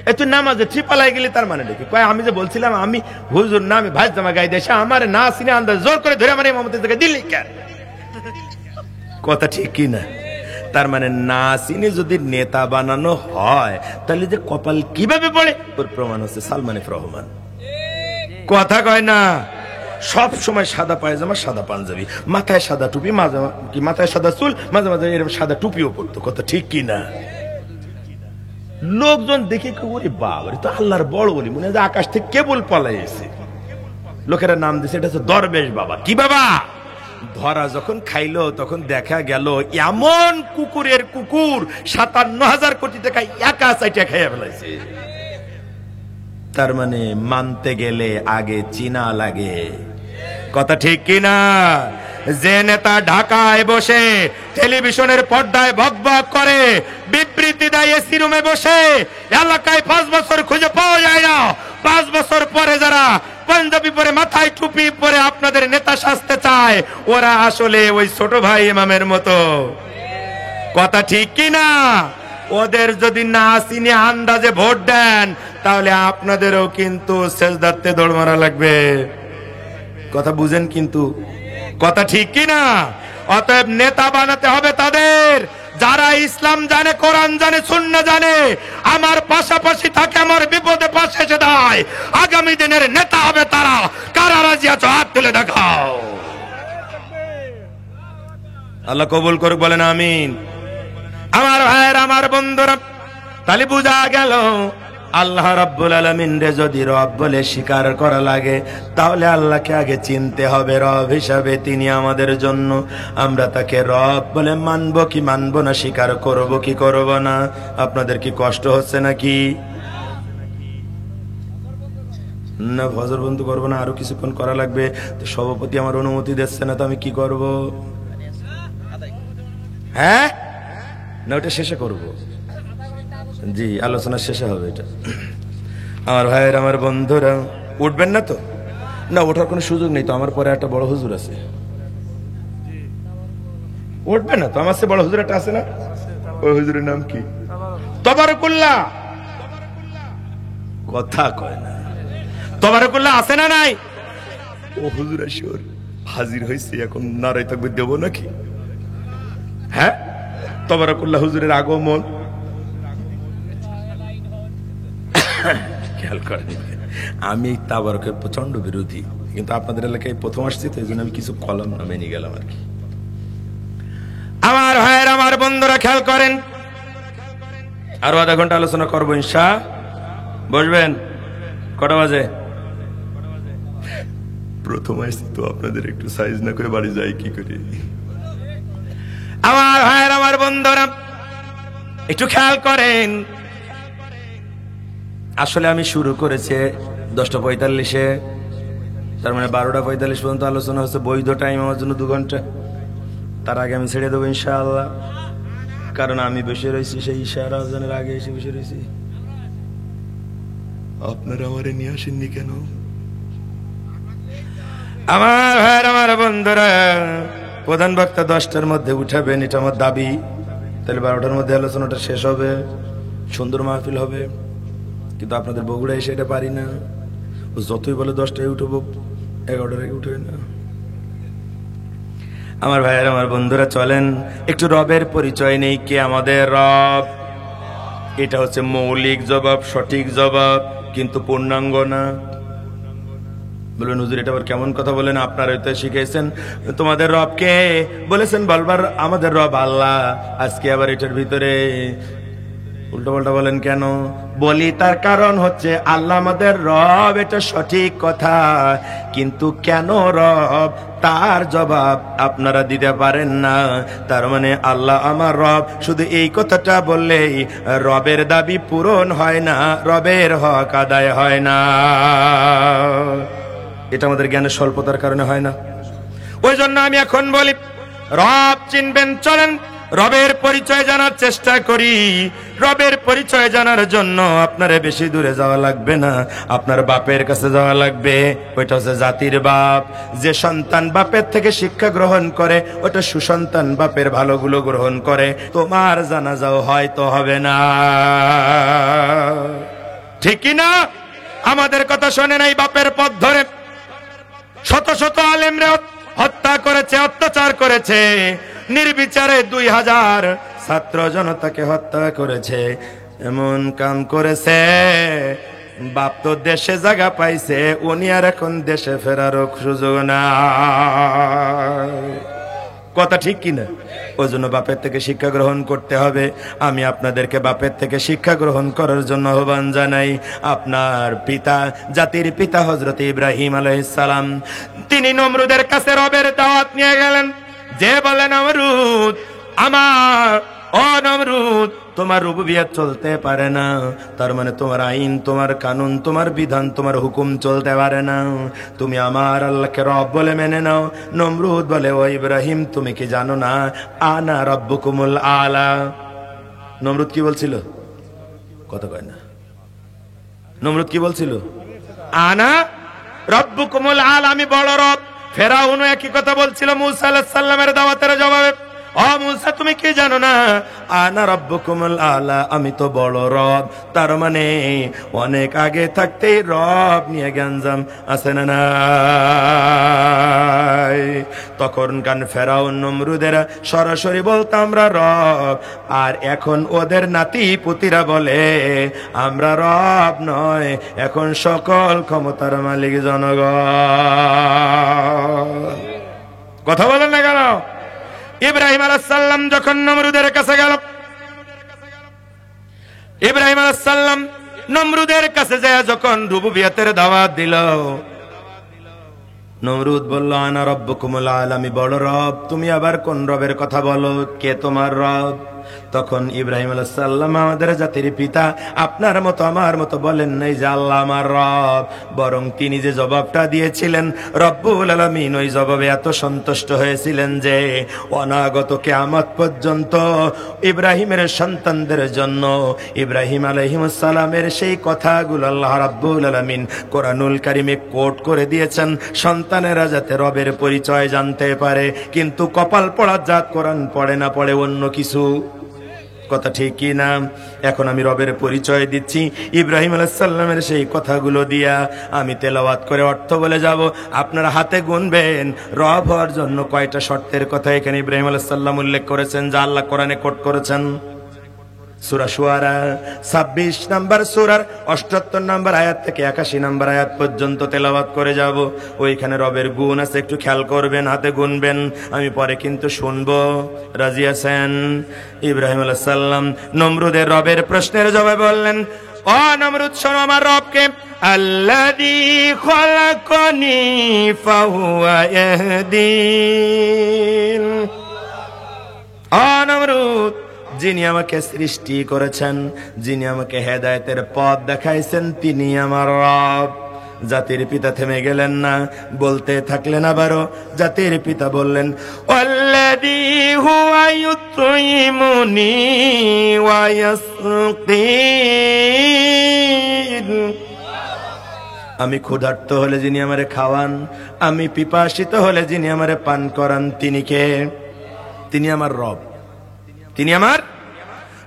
এই তুই নামাজে ঠিক পালাই গেলি, তার মানে দেখি কয় আমি যে বলছিলাম আমি হুজুর নামে ভাই জামা গাই দেশে আমার না সিনে আন্দাজ জোর করে ধরে আমার ইমামতের জায়গায় দিল্লি কেন? কথা ঠিক কিনা? তার মানে না চিনে যদি নেতা বানানো হয়, তাহলে যে কপাল কিভাবে পড়ে ওর প্রমাণ হচ্ছে সালমান এফ রহমান। কথা কয় না? সব সময় সাদা পায়জামা, সাদা পাঞ্জাবি, মাথায় সাদা টুপি, মাথায় সাদা চুল, মাঝে মাঝে এরকম সাদা টুপিও পড়তো। কথা ঠিক কিনা? লোকজন দেখে ওরে বাবা, তো আল্লাহর বড় বলি মনে হয় আকাশ থেকে কেবল পালাই এসে। লোকেরা নাম দিছে এটা হচ্ছে দরবেশ বাবা। কি বাবা? ধরা যখন খাইলো তখন দেখা গেল এমন কুকুরের কুকুর 57,000 কোটি টাকা একা চাইটা খাইয়া ফেলাইছে। তার মানে মানতে গেলে আগে চিনা লাগে। কথা ঠিক কিনা? যে নেতা ঢাকায় বসে টেলিভিশনের পর্দায় বকবক করে, বিবৃতি দেয় এসি রুমে বসে, এলাকায় 5 বছর খুঁজে পাওয়া যায় না, 5 বছর পরে যারা পাঞ্জাবি পরে মাথায় টুপি পরে আপনাদের নেতা সাজতে চায়, ওরা আসলে ওই ছোট ভাই ইমামের মতো। কথা ঠিক কিনা? ওদের যদি না চিনে আন্দাজে ভোট দেন, তাহলে আপনাদেরও কিন্তু সেজদাতে দৌড় মারা লাগবে। কথা বুঝেন কিন্তু? কথা ঠিক কিনা? অতএব নেতা বানাতে হবে তাদের যারা ইসলাম জানে, কোরআন জানে, সুন্নাহ জানে, আমার পাশাপাশি থাকে, আমার বিপদে পাশে এসে দাঁড়ায়। আগামী দিনের নেতা হবে তারা। কারা রাজি আছো হাত তুলে দেখাও। আল্লাহ কবুল করুক, বলেন আমিন। আমার ভাইয়ের, আমার বন্ধুরা, তাহলে বুঝা গেল আল্লাহ রাব্বুল আলামিন রে যদি রব বলে স্বীকার করা লাগে, তাহলে আল্লাহকে আগে চিনতে হবে রব হিসাবে। তিনি আমাদের জন্য, আমরা তাকে রব বলে মানব কি মানব না, স্বীকার করব কি করব না? আপনাদের কি কষ্ট হচ্ছে নাকি? না ফজর বন্ধ করবো না, আরো কিছুক্ষণ করা লাগবে। তো সভাপতি আমার অনুমতি দিচ্ছে না, তো আমি কি করব? হ্যাঁ না, ওটা শেষে করব। জি, আলোচনা শেষে হবে এটা। আমার ভাইয়ের, আমার বন্ধুরা, উঠবেন না তো? না, ওঠার কোনো সুযোগ নেই তো। আমার পরে একটা বড় হুজুর আছে, উঠবেন না তো? আমার সে বড় হুজুর একটা আছে না? ওই হুজুরের নাম কি? তবারকুল্লাহ। কথা কয় না। তবারকুল্লাহ আছে না নাই? ও হুজুর আসর হাজির হয়েছে, এখন নারাই থাকবে দেবো নাকি? হ্যাঁ, তবারকুল্লাহ হুজুরের আগমন খেয়াল করেন, আমি তাবারকের প্রচন্ড বিরোধী, কিন্তু আপনাদের এলাকায় প্রথম আসছি তো এই জন্য আমি কিছু কলম না মেনে গেলাম আর কি। আমার ভাইয়ের, আমার বন্ধুরা খেয়াল করেন, আরো আধা ঘন্টা আলোচনা করবো ইনশা। বসবেন কটা বাজে? প্রথম আসছি তো, আপনাদের একটু সাইজ না করে বাড়ি যাই কি করে? আমার ভাইয়ের, আমার বন্ধুরা একটু খেয়াল করেন, আসলে আমি শুরু করেছি 10:45, তার মানে 12:45 পর্যন্ত আলোচনা হচ্ছে। বৈধ টাইম আমার জন্য 2 ঘন্টা, তার আগে আমি ছেড়ে দেবো ইনশাআল্লাহ। কারণ আমি বসে রয়েছি সেই ইশারা আজানের আগে এসে বসে রয়েছি। আপনারা আমারে নিয়ে আসেননি কেন? আমার ভাইয়ের, আমার বন্ধুরা, প্রধান বক্তা 10টার মধ্যে উঠাবেন, এটা আমার দাবি। তাহলে 12টার মধ্যে আলোচনাটা শেষ হবে, সুন্দর মাহফিল হবে। কিন্তু আপনাদের বগুড়া এসে এটা পারি না, ও যতই বলে 10টায় উঠবো, 11টার আগে উঠবে না। আমার ভাইয়ের, আমার বন্ধুরা, চলেন একটু রবের পরিচয় নেই। কে আমাদের রব? এটা হচ্ছে মৌলিক জবাব, সঠিক জবাব, কিন্তু পূর্ণাঙ্গ না। বলবেন হুজুর এটা আবার কেমন কথা বলেন? আপনারা তো শিখেছেন তোমাদের রব কে, বলেছেন বলবার আমাদের রব আল্লাহ। আজকে আবার এটার ভিতরে উল্টো পাল্টা বলেন কেন? বলি তার কারণ হচ্ছে আল্লাহ আমাদের রব, এটা সঠিক কথা, কিন্তু কেন রব তার জবাব আপনারা দিতে পারেন না। তার মানে আল্লাহ আমার রব, শুধু এই কথাটা বললেই রবের দাবি পূরণ হয় না, রবের হক আদায় হয় না। এটা আমাদের জ্ঞানের স্বল্পতার কারণে হয় না। ওই জন্য আমি এখন বলি, রব চিনবেন, চলেন রবের পরিচয় জানার চেষ্টা করি। রবের পরিচয় জানার জন্য আপনার বেশি দূরে যাওয়া লাগবে না, আপনার বাপের কাছে যাওয়া লাগবে। ওইটা হচ্ছে জাতির বাপ। যে সন্তান বাপের থেকে শিক্ষা গ্রহণ করে, ওটা সুসন্তান বাপের ভালোগুলো গ্রহণ করে। তোমার জানাজাও হয়তো হবে না, ঠিক কি না? আমাদের কথা শোনে নাই, বাপের পথ ধরে শত শত আলেমরে হত্যা করেছে, অত্যাচার করেছে, নির্বিচারে 2000 ছাত্র জনতাকে হত্যা করেছে। এমন কাম করেছে, বাপ তো দেশে জায়গা পাইছে, উনি আর এখন দেশে ফেরারও সুযোগ না। কথা ঠিক কিনা? ওই জন্য বাপের থেকে শিক্ষা গ্রহণ করতে হবে। আমি আপনাদেরকে বাপের থেকে শিক্ষা গ্রহণ করার জন্য আহ্বান জানাই। আপনার পিতা, জাতির পিতা হযরত ইব্রাহিম আলাইহিস সালাম, তিনি নমরুদের কাছে রবের দাওয়াত নিয়ে গেলেন। যে বলে নমরুদ, আমার ও নমরুদ, তোমার রুবুবিয়ত চলতে পারে না, তার মানে তোমার আইন, তোমার কানুন, তোমার বিধান, তোমার হুকুম চলতে পারে না। তুমি আমার আল্লাহকে রব বলে মেনে নাও। নমরুদ বলে, ও ইব্রাহিম, তুমি কি জানো না আনা রব্বুকুমুল আলা? নমরুদ কি বলছিল? কথা কয় না। নমরুদ কি বলছিল? আনা রব্বুকুমুল আলা, আমি বড় রব। ফেরাউনও একই কথা বলছিল মূসা আলাইহিস সালামের দাওয়াতের জবাবে। ও মূসা, তুমি কি জানো না আনা রব্বুকুমুল আলা, আমি তো বড় রব। তার মানে অনেক আগে থাকতেই রব নিয়ে গ্যাঞ্জাম আছে না নাই? তখন কান ফেরাউন নমরুদেরা সরাসরি বলতো আমরা রব, আর এখন ওদের নাতি পুতিরা বলে আমরা রব নয়, এখন সকল ক্ষমতার মালিক জনগণ। কথা বলেন না কেন? ইব্রাহিম আলাইহিস সালাম যখন নমরুদের কাছে গেল, ইব্রাহিম আলাইহিস সালাম নমরুদের কাছে যায় যখন রুবুবিয়তের দাওয়াত দিল, নমরুদ বলল আনা রব্বুকুমুল আলা, আমি বড় রব। তুমি আবার কোন রবের কথা বলো? কে তোমার রব? তখন ইব্রাহিম আলাইহিস সালাম, আমাদের জাতির পিতা, আপনার মতো আমার মতো বলেন নাই যে আল্লাহ আমার রব, বরং তিনি যে জবাবটা দিয়েছিলেন রব্বুল আলামিন, ওই জবাবে এত সন্তুষ্ট হয়েছিলেন যে অনাগত কিয়ামত পর্যন্ত ইব্রাহিমের সন্তানদের জন্য ইব্রাহিম আলাইহিস সালামের সেই কথাগুলো আল্লাহ রাব্বুল আলামিন কোরআনুল কারীমে কোট করে দিয়েছেন, সন্তানেরা যাতে রবের পরিচয় জানতে পারে। কিন্তু কপাল পড়া জাত কোরআন পড়ে না, পড়ে অন্য কিছু। কথা ঠিক কি না? এখন আমি রবের পরিচয় দিচ্ছি ইব্রাহিম আলাইহিস সালামের সেই কথাগুলো দিয়া। আমি তেলাওয়াত করে অর্থ বলে যাব, আপনারা হাতে গুনবেন রব হওয়ার জন্য কয়টা শর্তের কথা এখানে ইব্রাহিম আলাইহিস সালাম উল্লেখ করেছেন, যা আল্লাহ কোরআনে কোট করেছেন। সূরা শুআরা 26 নম্বর সূরার 78 নম্বর আয়াত থেকে 81 নম্বর আয়াত পর্যন্ত তেলাওয়াত করে যাব। ওইখানে রবের গুণ আছে, একটু খেয়াল করবেন, হাতে গুনবেন, আমি পরে কিন্তু শুনবো। রাজি আছেন? ইব্রাহিম আলাইহিস সালাম নমরুদের রবের প্রশ্নের জবাবে বললেন, ও নমরুদ শোনো আমার রবকে, আল্লাযী খালাকানি ফাহুয়া ইয়াহদিন। ও নমরুদ, যিনি আমাকে সৃষ্টি করেছেন, যিনি আমাকে হেদায়েতের পথ দেখাইছেন, তিনি আমার রব। জাতির পিতা থেমে গেলেন না, বলতে থাকলেন আবারও। জাতির পিতা বললেন, আল্লাযী হুয়া ইউতঈমুনি ওয়া ইয়াসকিন। আমি ক্ষুধার্ত হলে যিনি আমারে খাওয়ান, আমি পিপাসিত হলে যিনি আমারে পান করান, তিনি কে? তিনি আমার রব, তিনি আমার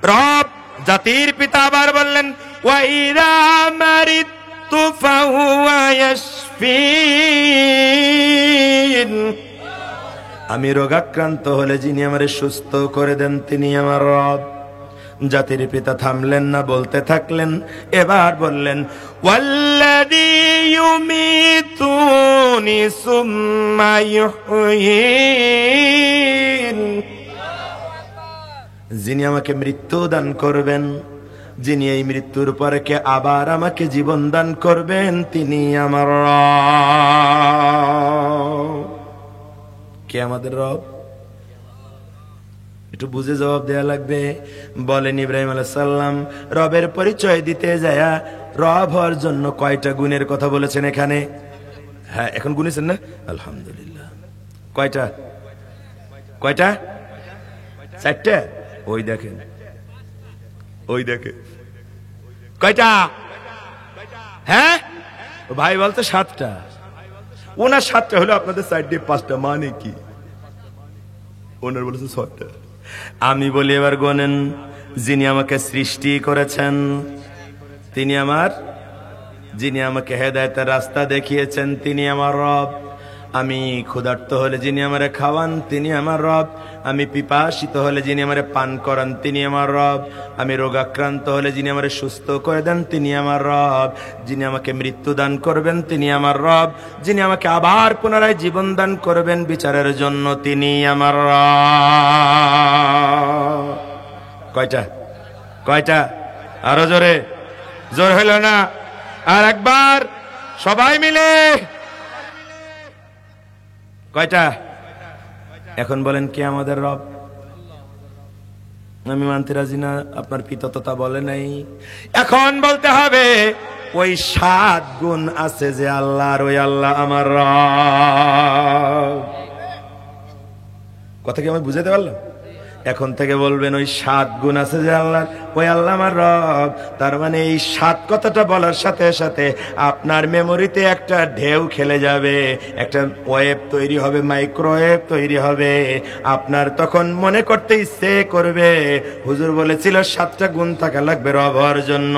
রব। জাতির পিতা আবার বললেন, ওয়া ইযা মারিতু ফাহুয়া ইয়াশফিন। আমি রোগাক্রান্ত হলে যিনি আমারে সুস্থ করে দেন, তিনি আমার রব। জাতির পিতা থামলেন না, বলতে থাকলেন। এবার বললেন, ওয়াল্লাযী ইউমীতুনি সুম্মা ইউহয়ীন। যিনি আমাকে মৃত্যু দান করবেন, যিনি এই মৃত্যুর পরে কে আবার আমাকে জীবন দান করবেন, তিনি আমার রব। কে আমাদের রব? একটু বুঝে জবাব দেয়া লাগবে। বলেন ইব্রাহিম আলাইহিস সালাম রবের পরিচয় দিতে যায়া রব হওয়ার জন্য কয়টা গুণের কথা বলেছেন এখানে? হ্যাঁ, এখন গুনেছেন না? আলহামদুলিল্লাহ। কয়টা? কয়টা? 4টা। ওই দেখেন, ওই দেখেন কয়টা? হ্যাঁ, ভাই বলতে 7টা। ওনার 7টা হলো, আপনাদের 4 দিয়ে 5টা, মানে কি? ওনার বলেছে 6টা। আমি বলি এবার গোনেন। যিনি আমাকে সৃষ্টি করেছেন তিনি আমার, যিনি আমাকে হেদায়েতের রাস্তা দেখিয়েছেন তিনি আমার রব। আমি ক্ষুধার্ত হলে যিনি আমারে খাওয়ান তিনি আমার রব। আমি পিপাসিত হলে যিনি আমারে পান করান তিনি আমার রব। আমি রোগাক্রান্ত হলে যিনি আমারে সুস্থ করে দেন তিনি আমার রব। যিনি আমাকে মৃত্যু দান করবেন তিনি আমার রব। যিনি আমাকে আবার পুনরায় জীবন দান করবেন বিচারের জন্য তিনি আমার রব। কয়টা? কয়টা? আরো জোরে, জোর হইল না? আর একবার সবাই মিলে কয়টা? এখন বলেন কে আমাদের রব? আমি মানতে রাজি না, আপনার পিতা তো তা বলে নাই। এখন বলতে হবে ওই 7 গুণ আছে যে আল্লাহর, ওই আল্লাহ আমার রব। কথা কি আমি বুঝাতে পারলাম? এখন থেকে বলবেন ওই 7 গুণ আছে যে আল্লাহর, ওই আল্লাহ আমার রব। তার মানে এই 7 কথাটা বলার সাথে সাথে আপনার মেমোরিতে একটা ঢেউ খেলে যাবে, একটা ওয়েভ তৈরি হবে, মাইক্রোওয়েভ তৈরি হবে। আপনার তখন মনে করতে ইচ্ছে করবে, হুজুর বলেছিল 7টা গুণ থাকা লাগবে রব হওয়ার জন্য,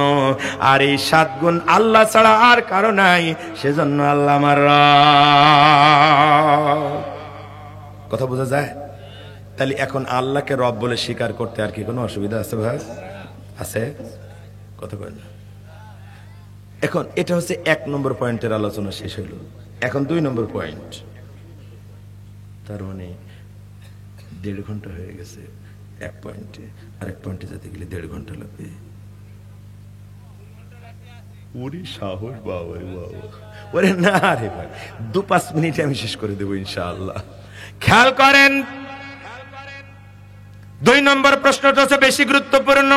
আর এই 7 গুণ আল্লাহ ছাড়া আর কারো নাই, সেজন্য আল্লাহ আমার রব। কথা বোঝা যায়? তাহলে এখন আল্লাহকে রব বলে স্বীকার করতে আর কি কোনো অসুবিধা আছে ভাই? আছে? কথা বলেন না। এখন এটা হচ্ছে 1 নম্বর পয়েন্টের আলোচনা শেষ হইল। এখন 2 নম্বর পয়েন্ট। তার মানে 1.5 ঘন্টা হয়ে গেছে এক পয়েন্টে, আরেক পয়েন্টে যেতে গেলে 1.5 ঘন্টা লাগবে। ওরে সাহস বাবা রে বাবা। ওরে না রে ভাই, 2-5 মিনিটে আমি শেষ করে দেবো ইনশাআল্লাহ। খেয়াল করেন, 2 নম্বর প্রশ্নটা হচ্ছে বেশি গুরুত্বপূর্ণ।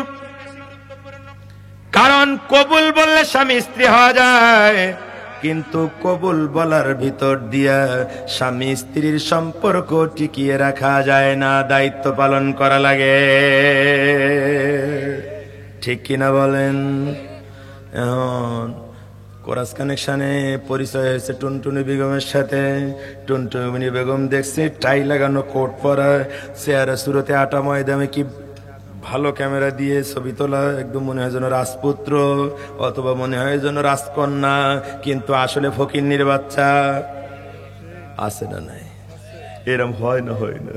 কারণ কবুল বললে স্বামী স্ত্রী হওয়া যায়, কিন্তু কবুল বলার ভিতর দিয়া স্বামী স্ত্রীর সম্পর্ক টিকিয়ে রাখা যায় না, দায়িত্ব পালন করা লাগে। ঠিক কিনা বলেন? এখন কোরাস কানেকশনে পরিচয় হয়েছে টুনটুনি বেগমের সাথে। টুনটুনি বেগম দেখছে টাই লাগানো, কোট পরা, চেহারা সুরতে আটা ময়দামে, কি ভালো ক্যামেরা দিয়ে ছবি তোলা, একদম মনে হয় যেন রাজপুত্র অথবা মনে হয় যেন রাজকন্যা, কিন্তু আসলে ফকিন্নির বাচ্চা। আছে না নাই? এরম হয় না? হয় না?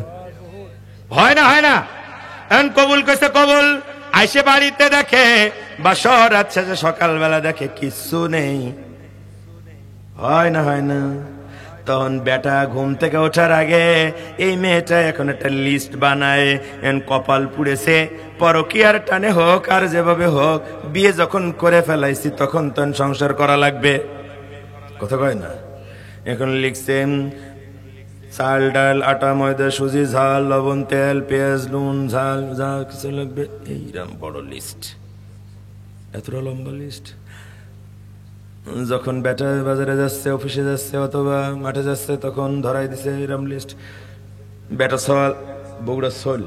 হয় না? এখন কবুল কইছে কবুল, আইসে বাড়িতে দেখে বাসর আছে যে সকালবেলা দেখে কিচ্ছু নেই, হয় না। তখন বেটা ঘুম থেকে ওঠার আগে এই মেয়েটা এখন একটা লিস্ট বানায়, কপাল পুড়েছে পরকীয়ার টানে হোক আর যেভাবে হোক বিয়ে যখন করে ফেলাইছি তখন তখন সংসার করা লাগবে, কথা কয় না। এখন লিখছেন চাল ডাল আটা ময়দা সুজি ঝাল লবণ তেল পেঁয়াজ নুন ঝাল যা কিছু লাগবে, এইরকম বড় লিস্ট, এতটা লম্বা লিস্ট। যখন বেটা বাজারে যাচ্ছে অফিসে যাচ্ছে অথবা মাঠে যাচ্ছে তখন ধরাই দিছে এরকম লিস্ট। বেটা সোল বগুড়া সোল,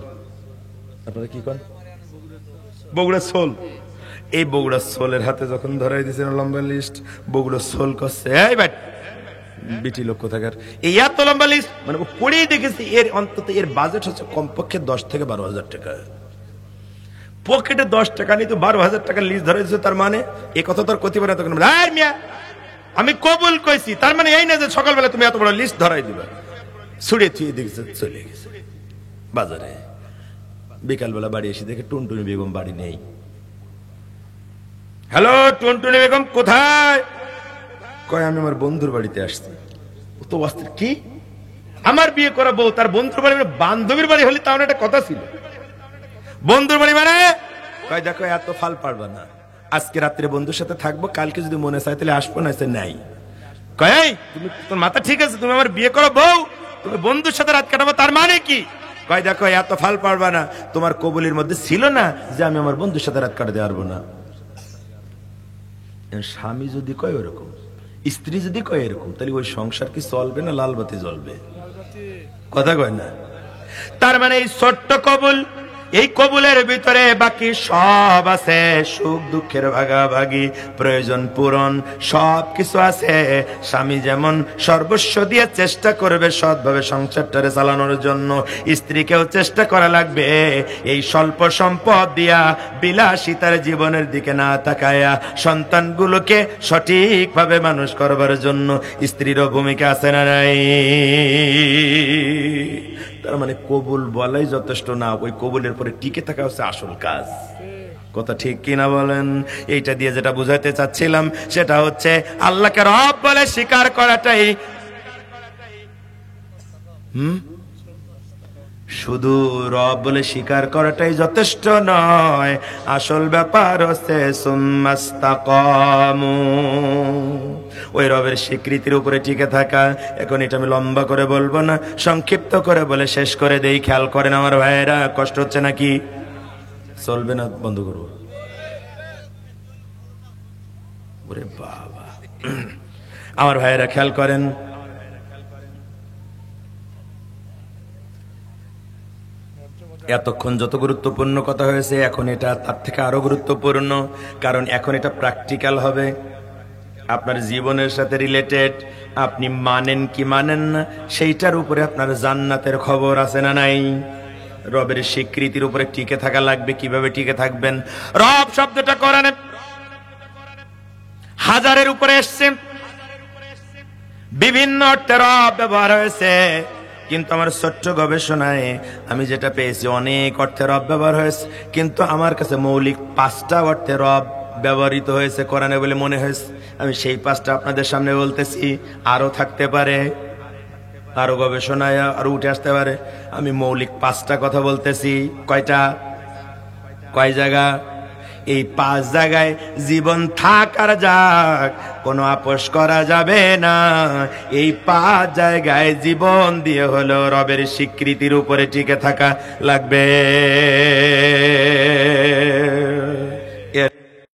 আপনারা কি কন বগুড়া সোল, এই বগুড়া সোলের হাতে যখন ধরাই দিছে লম্বা লিস্ট, বগুড়া সোল করছে এই বেট বিটি লোক কোথাকার, এই এত লম্বা লিস্ট, মানে পড়েই দেখেছি এর অন্তত এর বাজেট হচ্ছে কমপক্ষে 10 থেকে 12,000 টাকা, পকেটে 10 টাকা নিয়ে তো 12,000 টাকার লিস্ট ধরে দিচ্ছে, তার মানে এই কথা তোর কতি পারে তখন মিয়া আমি কবুল কইছি, তার মানে এই না যে সকালবেলা তুমি এত বড় লিস্ট ধরাই দিবা, ছুড়ে থুয়ে দেখছে চলে গেছে বাজারে। বিকালবেলা বাড়ি এসে দেখে টুনটুনি বেগম বাড়ি নেই। হ্যালো টুনটুনি বেগম কোথায়? কয় আমি আমার বন্ধুর বাড়িতে আসছি। তো অস্থির, কি আমার বিয়ে করা বউ তার বন্ধুর বাড়ি, বান্ধবীর বাড়ি হলে তাহলে একটা কথা ছিল, বন্ধুর বাড়ি মানে? কয় দেখো এত ফাল পারবা না, আজকে রাত্রে বন্ধুর সাথে থাকবো, কালকে যদি মনে চায় তাহলে আসবো, না নাই। কয় তুমি তোর মাথা ঠিক আছে, তুমি আমার বিয়ে করো বউ, তুমি বন্ধুর সাথে রাত কাটাবো, তার মানে কি? কয় দেখো এত ফাল পারবা না, তোমার কবুলের মধ্যে ছিল না যে আমি আমার বন্ধুর সাথে রাত কাটাতে পারবো না। স্বামী যদি কয় ওরকম, স্ত্রী যদি কয় এরকম, তাহলে ওই সংসার কি চলবে না লাল বাতি জ্বলবে? কথা কয় না। তার মানে এই ছোট্ট কবুল, এই কবুলের ভিতরে বাকি সব আছে, সুখ দুঃখের ভাগাভাগি প্রয়োজন পূরণ সব কিছু আছে। স্বামী যেমন সর্বস্ব দিয়ে চেষ্টা করবে সৎভাবে সংসারটারে চালানোর জন্য, স্ত্রীকেও চেষ্টা করা লাগবে এই স্বল্প সম্পদ দিয়া বিলাসিতার জীবনের দিকে না তাকায়া সন্তানগুলোকে সঠিকভাবে মানুষ করবার জন্য স্ত্রীরও ভূমিকা আছে না নাই? তার মানে কবুল বলাই যথেষ্ট না, ওই কবুলের পরে টিকে থাকা হচ্ছে আসল কাজ। কথা ঠিক কিনা বলেন? এইটা দিয়ে যেটা বুঝাইতে চাচ্ছিলাম সেটা হচ্ছে আল্লাহকে রব বলে স্বীকার করাটাই, শুধু রব বলে স্বীকার করাটাই যথেষ্ট নয়, আসল ব্যাপার হচ্ছে সুম্মাস্তাকামু, ওই রবের স্বীকৃতির উপরে টিকে থাকা। এখন এটা আমি লম্বা করে বলবো না, সংক্ষিপ্ত করে বলে শেষ করে দেই। খেয়াল করেন আমার ভাইয়েরা, কষ্ট হচ্ছে নাকি? চলবে না, বন্ধ করবো? ওরে বাবা, আমার ভাইয়েরা খেয়াল করেন, এতক্ষণ যত গুরুত্বপূর্ণ কথা হয়েছে এখন এটা তার থেকে আরো গুরুত্বপূর্ণ, কারণ এখন এটা প্র্যাকটিক্যাল হবে, আপনার জীবনের সাথে রিলেটেড। আপনি মানেন কি মানেন না সেইটার উপরে আপনার জান্নাতের খবর আছে না নাই? রবের স্বীকৃতির উপরে টিকে থাকা লাগবে। কিভাবে টিকে থাকবেন? রব শব্দটা কোরআনে হাজারের উপরে এসছে, বিভিন্ন অর্থে রব ব্যবহার হয়েছে, কিন্তু আমার ছোট্ট গবেষণায় আমি যেটা পেয়েছি অনেক অর্থে রব ব্যবহার হয়েছে, কিন্তু আমার কাছে মৌলিক 5টা অর্থে রব ব্যবহৃত হয়েছে কোরআনে বলে মনে হয়েছে। আমি সেই 5টা আপনাদের সামনে বলতেছি, আরো থাকতে পারে, আরো গবেষণায় আরো উঠে আসতে পারে। আমি মৌলিক 5টা কথা বলতেছি। কয়টা? কয় জায়গা? এই 5 জায়গায় জীবন থাক আর যাক, কোনো আপোষ করা যাবে না। এই 5 জায়গায় জীবন দিয়ে হলো রবের স্বীকৃতির উপরে টিকে থাকা লাগবে।